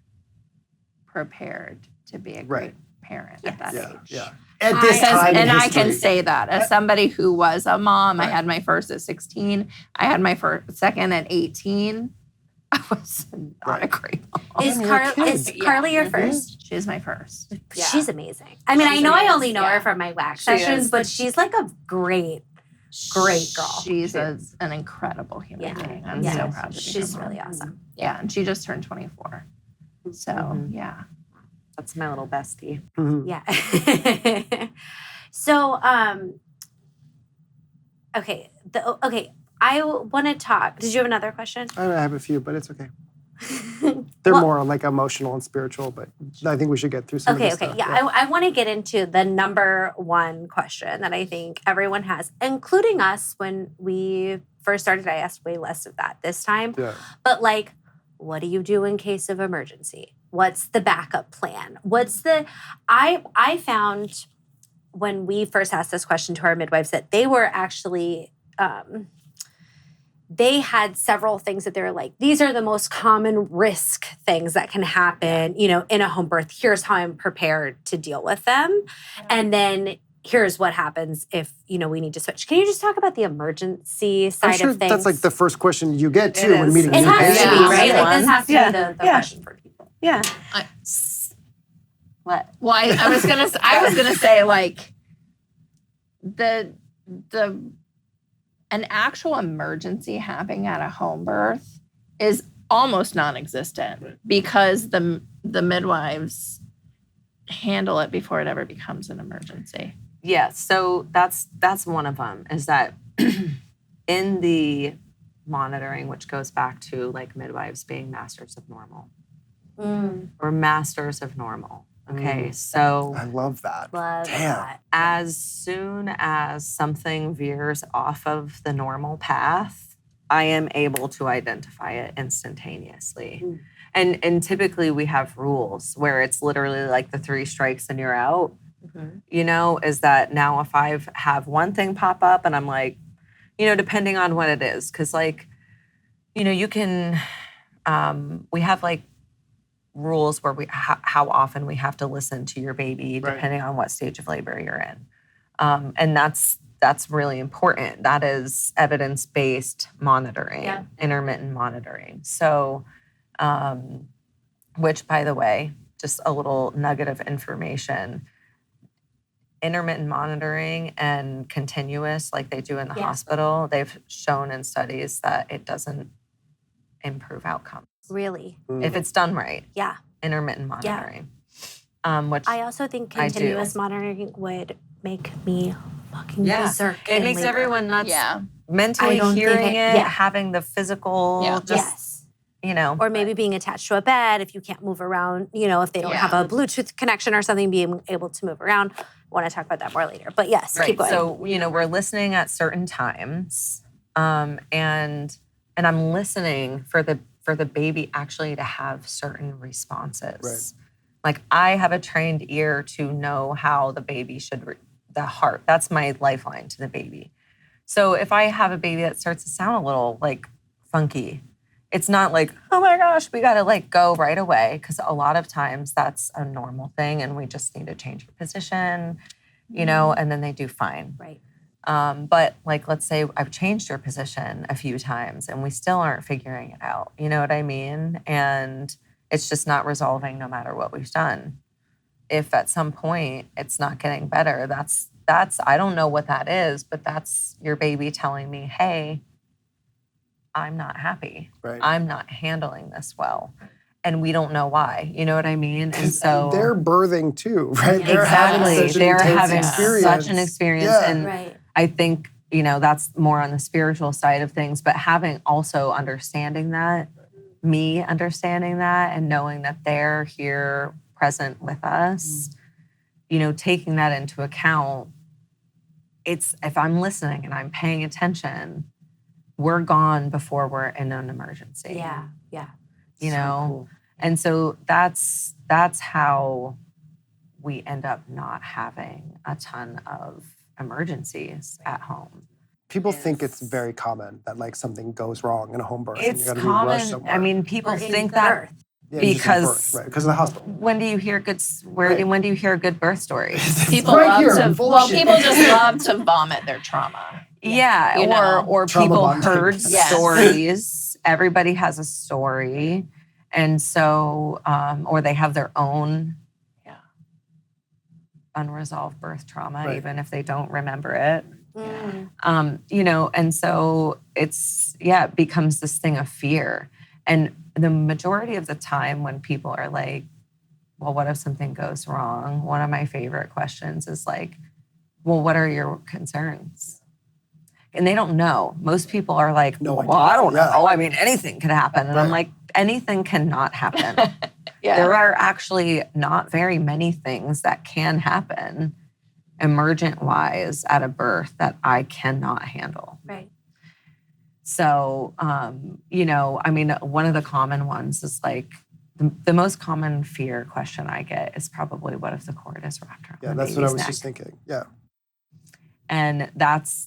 prepared to be a great parent at that age. Yeah. At this time in I history. can say that as somebody who was a mom. I had my first at 16. I had my second at 18. I was not a great mom. Is Carly your first? She's my first. Yeah. She's amazing. I mean, I know I only know her from my wax She sessions, is. but she's like a great girl. She's an incredible human being. I'm so proud to be She's her mom. really awesome. Yeah, and she just turned 24. So, yeah. That's my little bestie. Yeah. So, okay. I want to talk. Did you have another question? I have a few, but it's okay. They're more like emotional and spiritual, but I think we should get through some of this stuff. Yeah. I want to get into the number one question that I think everyone has, including us when we first started, I asked way less of that this time. Yeah. But like, what do you do in case of emergency? What's the backup plan? I found when we first asked this question to our midwives that they were actually, they had several things that they were like, these are the most common risk things that can happen, you know, in a home birth. Here's how I'm prepared to deal with them. And then here's what happens if, you know, we need to switch. Can you just talk about the emergency side I'm sure of things? that's like the first question you get too when meeting It new has to be, parents. right? Like this has to be the question for people. Yeah. What? Well, I was gonna say like an actual emergency happening at a home birth is almost non-existent because the midwives handle it before it ever becomes an emergency. Yeah, so that's one of them, is that in the monitoring, which goes back to like midwives being masters of normal. Or masters of normal. Okay, so I love that. Love Damn. that. as soon as something veers off of the normal path, I am able to identify it instantaneously. And typically we have rules where it's literally like the 3 strikes and you're out. You know, is that now if I have one thing pop up and I'm like, you know, depending on what it is, because like, you know, you can, we have like rules where how often we have to listen to your baby depending on what stage of labor you're in. And that's really important. That is evidence-based monitoring, intermittent monitoring. So, which by the way, just a little nugget of information, intermittent monitoring and continuous, like they do in the hospital, they've shown in studies that it doesn't improve outcomes. Really? If it's done right. Yeah. Intermittent monitoring. Which I also think continuous monitoring would make me fucking berserk. It in makes labor. everyone nuts. Yeah. Mentally don't think hearing it- it, having the physical, just, you know. Or maybe being attached to a bed if you can't move around, you know, if they don't have a Bluetooth connection or something, being able to move around. I want to talk about that more later. But yes, keep going. So, you know, we're listening at certain times. And I'm listening for the baby actually to have certain responses. Like I have a trained ear to know how the baby should, the heart, that's my lifeline to the baby. So if I have a baby that starts to sound a little like funky, it's not like, oh my gosh, we got to like go right away. Because a lot of times that's a normal thing and we just need to change your position, you know, and then they do fine. Right. But like, let's say I've changed your position a few times and we still aren't figuring it out. You know what I mean? And it's just not resolving no matter what we've done. If at some point it's not getting better, that's I don't know what that is, but that's your baby telling me, hey, I'm not happy. I'm not handling this well. And we don't know why. You know what I mean? And so they're birthing too, right? Exactly. They're having such an experience. Yeah. And I think, you know, that's more on the spiritual side of things, but having also understanding that, me understanding that and knowing that they're here present with us, you know, taking that into account, it's, if I'm listening and I'm paying attention, we're gone before we're in an emergency. Yeah. You know? Cool. And so that's how we end up not having a ton of emergencies at home. People think it's very common that like something goes wrong in a home birth. and It's you gotta be rushed common. somewhere. I mean, people think that Yeah, you just give because birth, because of the hospital. when do you hear when do you hear a good birth story? People people just love to vomit their trauma. Yeah, You know? or Trauma people bonding. heard Yes. stories. Everybody has a story. And so, or they have their own unresolved birth trauma, even if they don't remember it. You know, and so it becomes this thing of fear. And the majority of the time when people are like, well, what if something goes wrong? One of my favorite questions is like, well, what are your concerns? And they don't know. Most people are like, well, I don't know. I mean, anything could happen. And I'm like, anything cannot happen. There are actually not very many things that can happen emergent-wise at a birth that I cannot handle. Right. So, you know, I mean, one of the common ones is like, the most common fear question I get is probably, what if the cord is wrapped around the that's what I baby's was neck? just thinking. Yeah. And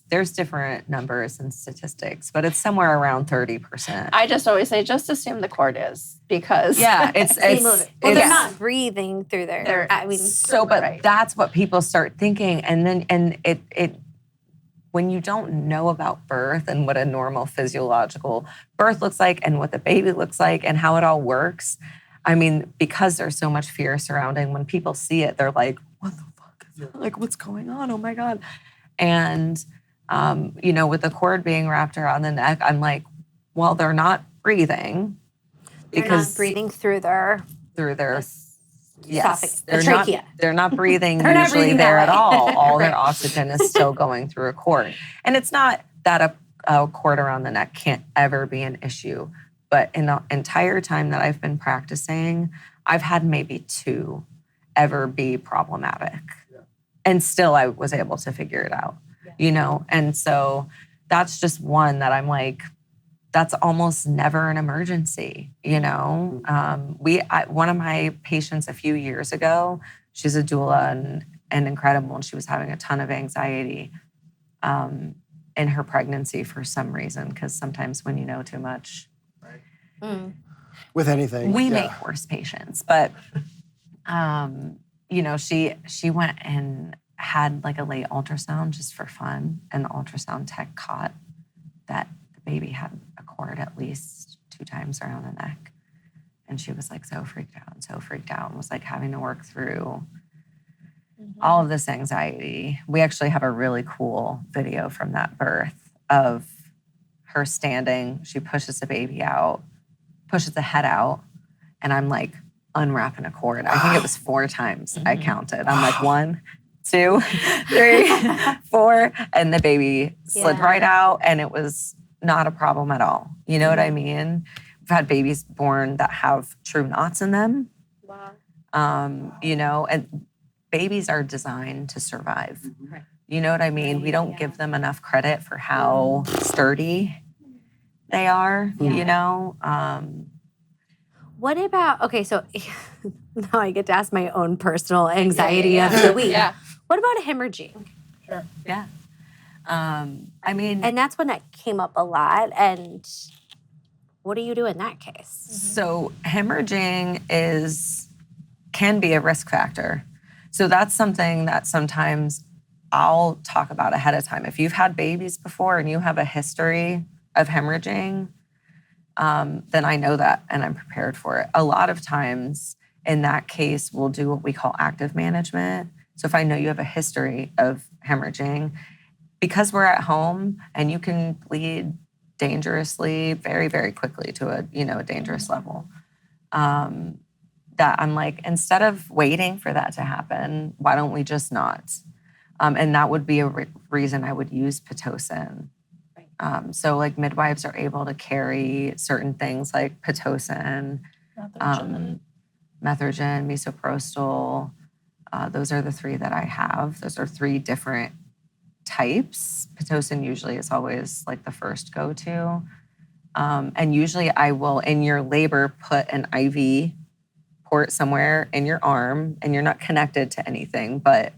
there's different numbers and statistics, but it's somewhere around 30%. I just always say, just assume the cord is, because it's well, they're not breathing through their. I mean, but that's what people start thinking, and it when you don't know about birth and what a normal physiological birth looks like and what the baby looks like and how it all works. I mean, because there's so much fear surrounding, when people see it, they're like, what the fuck is that? Like, what's going on? Oh my God. And, you know, with the cord being wrapped around the neck, I'm like, well, they're not breathing. They're not breathing through their yes, trachea. They're not breathing They're not usually breathing there that at way. all. All their oxygen is still going through a cord. And it's not that a cord around the neck can't ever be an issue. But in the entire time that I've been practicing, I've had maybe 2 ever be problematic. Yeah. And still I was able to figure it out, you know? And so that's just one that I'm like, that's almost never an emergency, you know? One of my patients a few years ago, she's a doula and incredible, and she was having a ton of anxiety in her pregnancy for some reason, because sometimes when you know too much, with anything, we make worse patients. But you know, she went and had like a late ultrasound just for fun, and the ultrasound tech caught that the baby had a cord at least 2 times around the neck, and she was like so freaked out and was like having to work through all of this anxiety. We actually have a really cool video from that birth of her standing. She pushes the baby out, pushes the head out, and I'm like unwrapping a cord. I think it was 4 times I counted. I'm like 1, 2, 3, 4, and the baby slid right out, and it was not a problem at all. You know what I mean? We've had babies born that have true knots in them. Wow. You know, and babies are designed to survive. Right. You know what I mean? We don't give them enough credit for how sturdy they are, you know? What about, okay, so now I get to ask my own personal anxiety of the week. Yeah. What about hemorrhaging? Sure. Yeah. I mean... And that's one that came up a lot. And what do you do in that case? So hemorrhaging can be a risk factor. So that's something that sometimes I'll talk about ahead of time. If you've had babies before and you have a history of hemorrhaging, then I know that and I'm prepared for it. A lot of times in that case, we'll do what we call active management. So if I know you have a history of hemorrhaging, because we're at home and you can bleed dangerously very, very quickly to a dangerous level, that I'm like, instead of waiting for that to happen, why don't we just not? And that would be a reason I would use Pitocin. So like midwives are able to carry certain things like Pitocin, Methergin, misoprostol. Those are the 3 that I have. Those are 3 different types. Pitocin usually is always like the first go-to. And usually I will, in your labor, put an IV port somewhere in your arm, and you're not connected to anything. But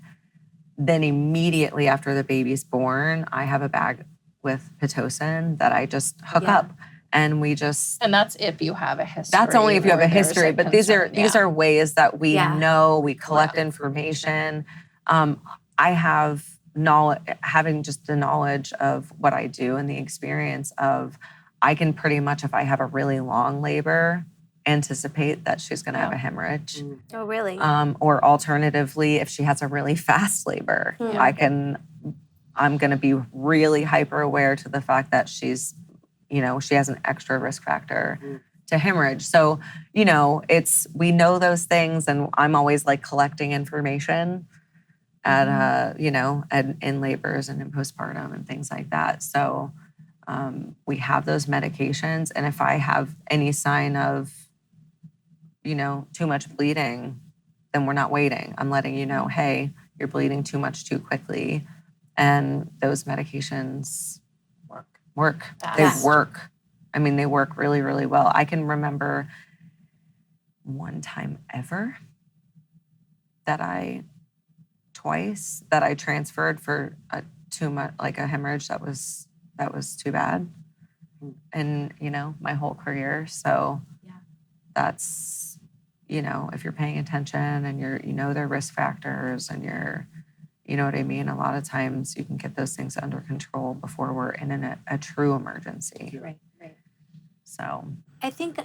then immediately after the baby's born, I have a bag with Pitocin that I just hook up, and we just... And that's if you have a history. That's only if you have a history, but these are ways that we know, we collect information. I have having just the knowledge of what I do and the experience of, I can pretty much, if I have a really long labor, anticipate that she's going to have a hemorrhage. Oh, really? Or alternatively, if she has a really fast labor, I'm going to be really hyper aware to the fact that she has an extra risk factor to hemorrhage. So, we know those things, and I'm always like collecting information in labors and in postpartum and things like that. So we have those medications. And if I have any sign of, too much bleeding, then we're not waiting. I'm letting you know, hey, you're bleeding too much too quickly. And those medications work. Yes. They work. I mean, they work really, really well. I can remember one time ever twice that I transferred for too much, like a hemorrhage that was too bad. And, my whole career. So that's, if you're paying attention and their risk factors and you know what I mean? A lot of times you can get those things under control before we're in a true emergency. Right. So I think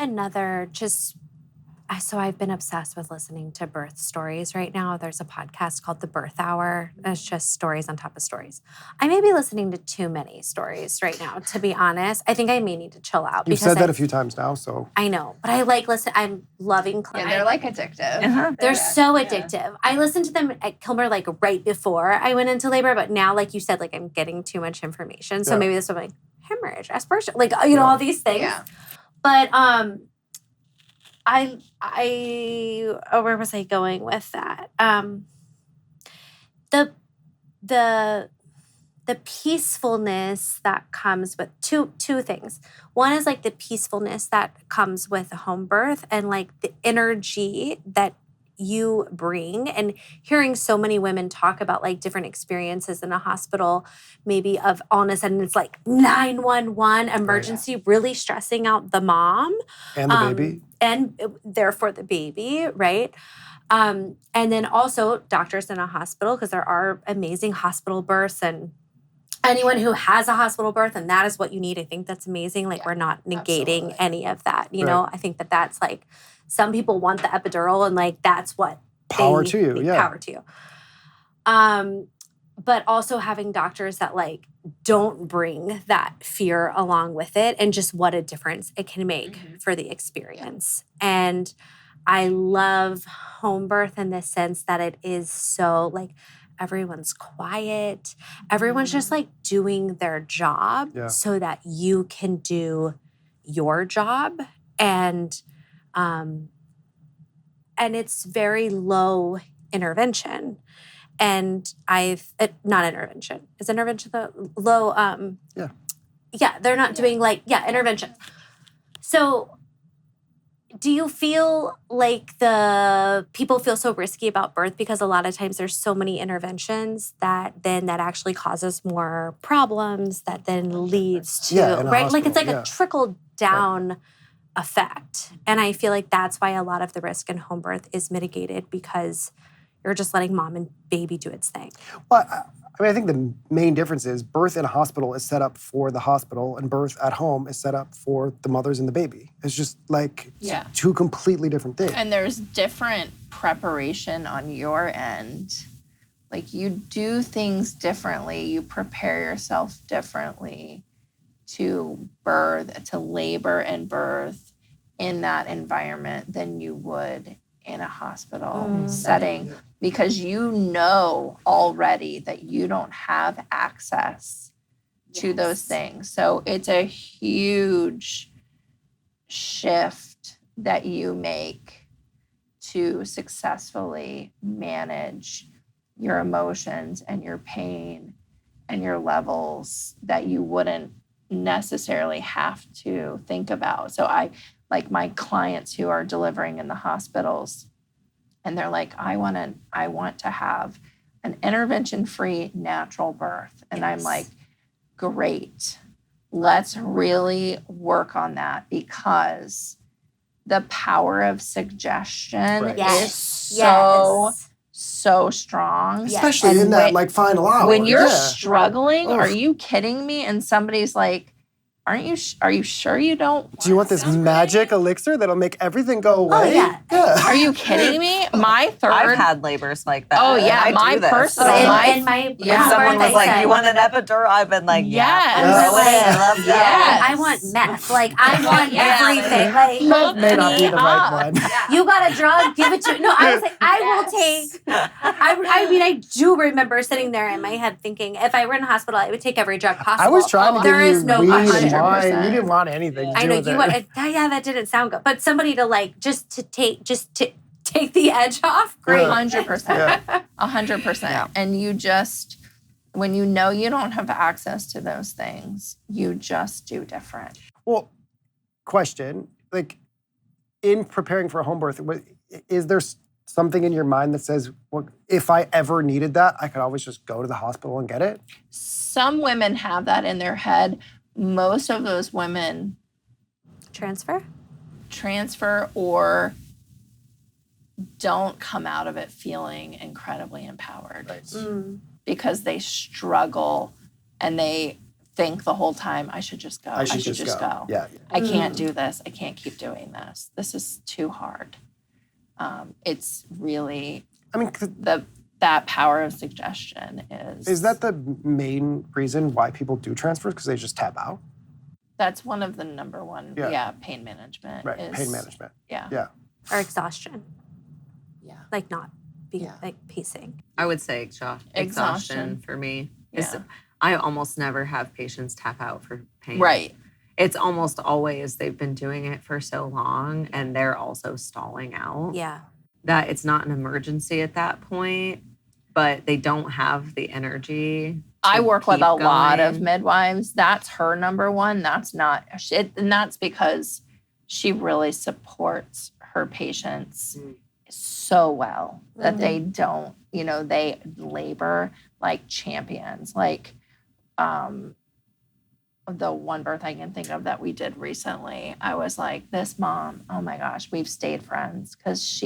so I've been obsessed with listening to birth stories right now. There's a podcast called The Birth Hour. It's just stories on top of stories. I may be listening to too many stories right now, to be honest. I think I may need to chill out. You've said that a few times now, so. I know, but I'm loving Yeah, they're like addictive. Uh-huh. They're so addictive. I listened to them at Kilmer like right before I went into labor, but now, like you said, like I'm getting too much information. So maybe this will be like hemorrhage, aspiration, like, all these things. Yeah. But where was I going with that? The peacefulness that comes with two things. One is like the peacefulness that comes with a home birth and like the energy that you bring, and hearing so many women talk about like different experiences in a hospital, maybe of all of a sudden it's like 911 emergency, really stressing out the mom and the baby, and therefore the baby, right? And then also doctors in a hospital, because there are amazing hospital births, and anyone who has a hospital birth and that is what you need, I think that's amazing. Like we're not negating any of that, you know. I think that's like, some people want the epidural and like that's what power to you. But also having doctors that like don't bring that fear along with it, and just what a difference it can make for the experience. And I love home birth in the sense that it is so like everyone's quiet, everyone's just like doing their job so that you can do your job. And it's very low intervention. And not intervention. Is intervention the low? Yeah, they're not doing intervention. So do you feel like the people feel so risky about birth because a lot of times there's so many interventions that actually causes more problems that then leads to, right? Like it's like a trickle down effect. And I feel like that's why a lot of the risk in home birth is mitigated, because you're just letting mom and baby do its thing. Well, I think the main difference is birth in a hospital is set up for the hospital, and birth at home is set up for the mothers and the baby. It's just like two completely different things. And there's different preparation on your end. Like you do things differently. You prepare yourself differently to birth, to labor and birth in that environment than you would in a hospital setting, because you know already that you don't have access to those things. So it's a huge shift that you make to successfully manage your emotions and your pain and your levels that you wouldn't necessarily have to think about. So I like my clients who are delivering in the hospitals, and they're like, I want to have an intervention-free natural birth. And I'm like, great. Let's really work on that, because the power of suggestion is so strong. Especially in that like final hour. When you're struggling, are you kidding me? And somebody's like, are you sure you don't? Do you want this magic elixir that'll make everything go away? Oh, yeah. Are you kidding me? I've had labors like that. Oh yeah, my personal life. Someone was like, "You want an epidural?" I've been like, "Yes, I love that." I want meth. Like I want everything. Like meth may not be the right one. You got a drug? Give it to me. No, I was like, I will take. I mean, I do remember sitting there in my head thinking, if I were in a hospital, I would take every drug possible. I was trying to give there you is no weed and 100%. wine. You didn't want anything. I know you want. That didn't sound good. But somebody to like just to take the edge off. Great, 100%, 100%. And you just When you know you don't have access to those things, you just do different. Well, question, like in preparing for a home birth, is there something in your mind that says, well, if I ever needed that, I could always just go to the hospital and get it? Some women have that in their head. Most of those women Transfer or don't come out of it feeling incredibly empowered. Right. Because they struggle and they think the whole time, I should just go. I should just go. Yeah. I can't do this. I can't keep doing this. This is too hard. It's really, that power of suggestion is. Is that the main reason why people do transfers? Because they just tap out? That's one of the number one, pain management. Right, pain management. Yeah. or exhaustion. Yeah. Like not being like pacing. I would say exhaustion for me. I almost never have patients tap out for pain. Right. It's almost always they've been doing it for so long and they're also stalling out. Yeah. That it's not an emergency at that point, but they don't have the energy. I work with a lot of midwives. That's her number one. That's not it. And that's because she really supports her patients so well that they don't, they labor like champions. Like the one birth I can think of that we did recently, I was like, this mom, oh my gosh, we've stayed friends because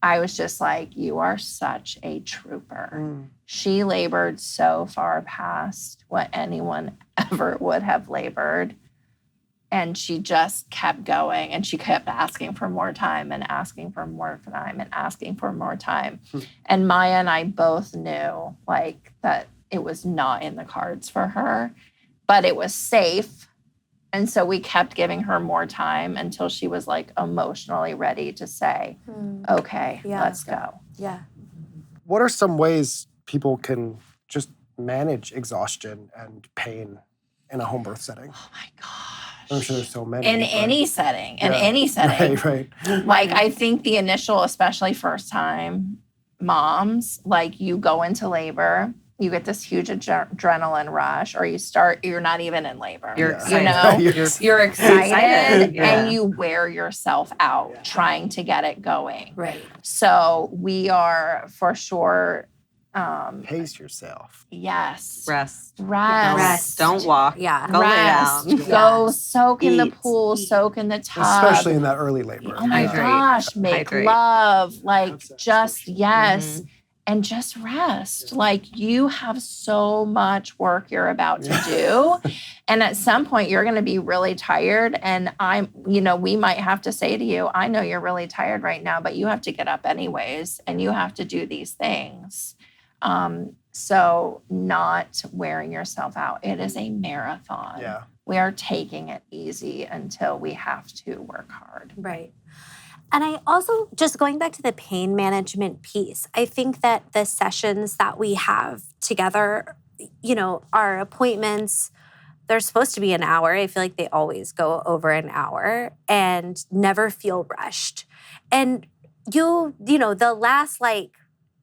I was just like, you are such a trooper. She labored so far past what anyone ever would have labored. And she just kept going and she kept asking for more time and asking for more time and asking for more time. And Maya and I both knew like that it was not in the cards for her, but it was safe. And so we kept giving her more time until she was like emotionally ready to say, okay, let's go. Yeah. What are some ways people can just manage exhaustion and pain in a home birth setting? Oh my gosh. I'm sure there's so many. In any setting. Right. Like I think the initial, especially first time moms, like you go into labor, you get this huge adrenaline rush, or you're not even in labor. You're excited and you wear yourself out trying to get it going. Right. So we are for sure. Pace yourself. Yes. Rest. Don't walk. Yeah. Go lay down. Go soak in the pool, soak in the tub. Especially in that early labor. Oh my gosh. Make love. Like just, and just rest. Like you have so much work you're about to do. And at some point you're going to be really tired. And we might have to say to you, I know you're really tired right now, but you have to get up anyways. And you have to do these things. So not wearing yourself out. It is a marathon. Yeah. We are taking it easy until we have to work hard. Right. And I also, just going back to the pain management piece, I think that the sessions that we have together, our appointments, they're supposed to be an hour. I feel like they always go over an hour and never feel rushed. And the last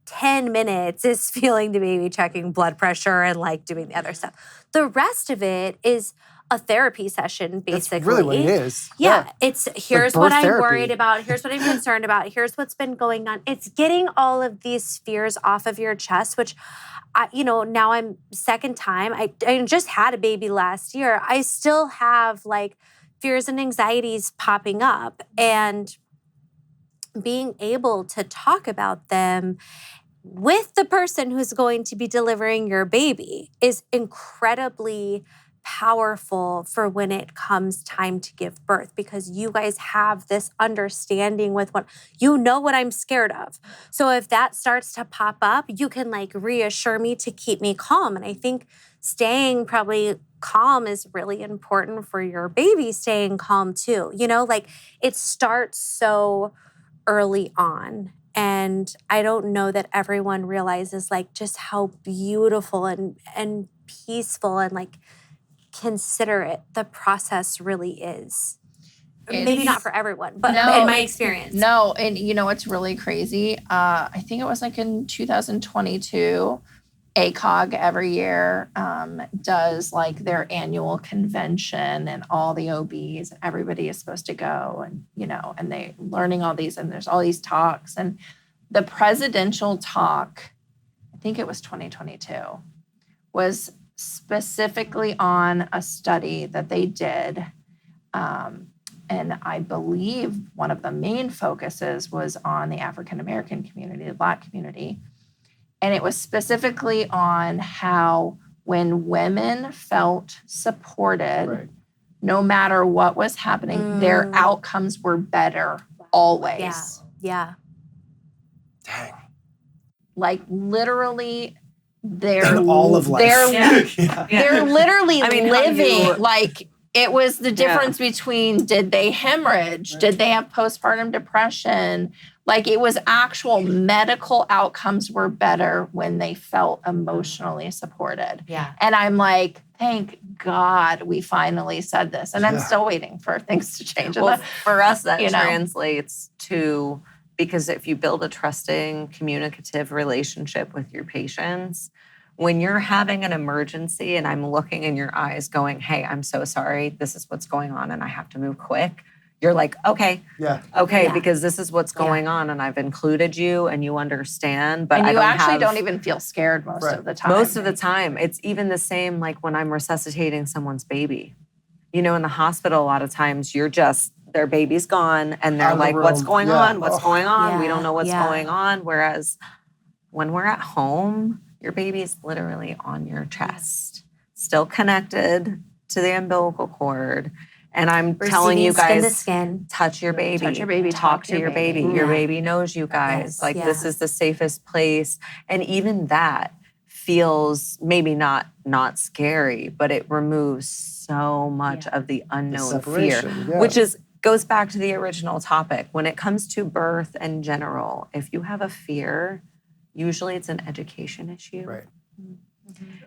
10 minutes is feeling the baby, checking blood pressure and doing the other stuff. The rest of it is a therapy session, basically. That's really what it is. Yeah. It's here's what I'm therapy. worried about. Here's what I'm concerned about. Here's what's been going on. It's getting all of these fears off of your chest, which, now I'm second time. I just had a baby last year. I still have fears and anxieties popping up, and being able to talk about them with the person who's going to be delivering your baby is incredibly powerful for when it comes time to give birth, because you guys have this understanding with what I'm scared of. So if that starts to pop up, you can reassure me to keep me calm. And I think staying probably calm is really important for your baby staying calm too. It starts so early on. And I don't know that everyone realizes just how beautiful and peaceful and considerate the process really is. Maybe not for everyone, but in my experience. No, and what's really crazy? I think it was in 2022, ACOG every year does like their annual convention, and all the OBs, everybody is supposed to go, and and they learning all these, and there's all these talks, and the presidential talk, I think it was 2022, was specifically on a study that they did, and I believe one of the main focuses was on the African American community, the Black community. And it was specifically on how when women felt supported, no matter what was happening, their outcomes were better always. Yeah. Dang. Like literally, they're all of life. They're literally living like it was the difference Yeah. between did they hemorrhage, did they have postpartum depression. Like it was actual medical outcomes were better when they felt emotionally supported. Yeah. And I'm like, thank God we finally said this. And I'm still waiting for things to change. Well, for us, that you know. translates to, because if you build a trusting, communicative relationship with your patients, when you're having an emergency and I'm looking in your eyes going, hey, I'm so sorry, this is what's going on and I have to move quick, you're like, okay, because this is what's going on and I've included you and you understand. But and I you don't actually don't even feel scared most of the time. Most of the time. It's even the same like when I'm resuscitating someone's baby. In the hospital, a lot of times you're just, their baby's gone and they're like, what's going on? What's going on? We don't know what's going on. Whereas when we're at home, your baby's literally on your chest, still connected to the umbilical cord. And I'm telling you guys, skin to skin. touch your baby. Touch your baby. Talk to your baby. Your baby knows you guys. Yes. This is the safest place. And even that feels maybe not scary, but it removes so much of the unknown fear, which goes back to the original topic. When it comes to birth in general, if you have a fear, usually it's an education issue. Right.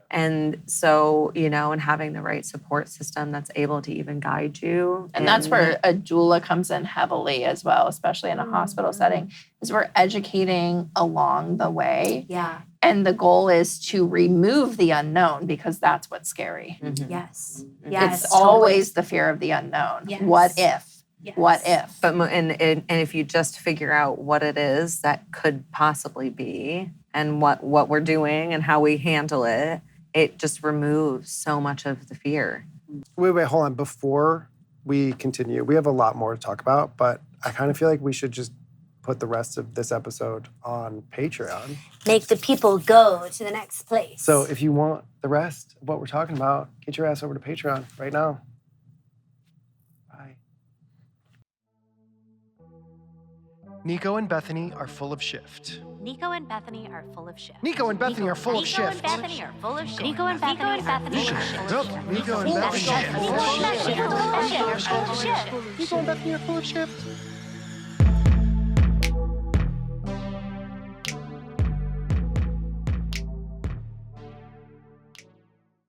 And so, and having the right support system that's able to even guide you. And that's where a doula comes in heavily as well, especially in a hospital setting, is we're educating along the way. Yeah. And the goal is to remove the unknown because that's what's scary. Mm-hmm. Yes. It's always the fear of the unknown. Yes. What if? Yes. What if? But and if you just figure out what it is that could possibly be and what we're doing and how we handle it, it just removes so much of the fear. Wait, hold on. Before we continue, we have a lot more to talk about, but I kind of feel like we should just put the rest of this episode on Patreon. Make the people go to the next place. So if you want the rest of what we're talking about, get your ass over to Patreon right now. Bye. Nico and Bethany are full of shift. Nico and Bethany are full of shift. Nico and Bethany are full of shift. Nico and Bethany are full of shift. Nico and Bethany are full of shift. Nico and Bethany are full of shift. Nico and Bethany are full of shift.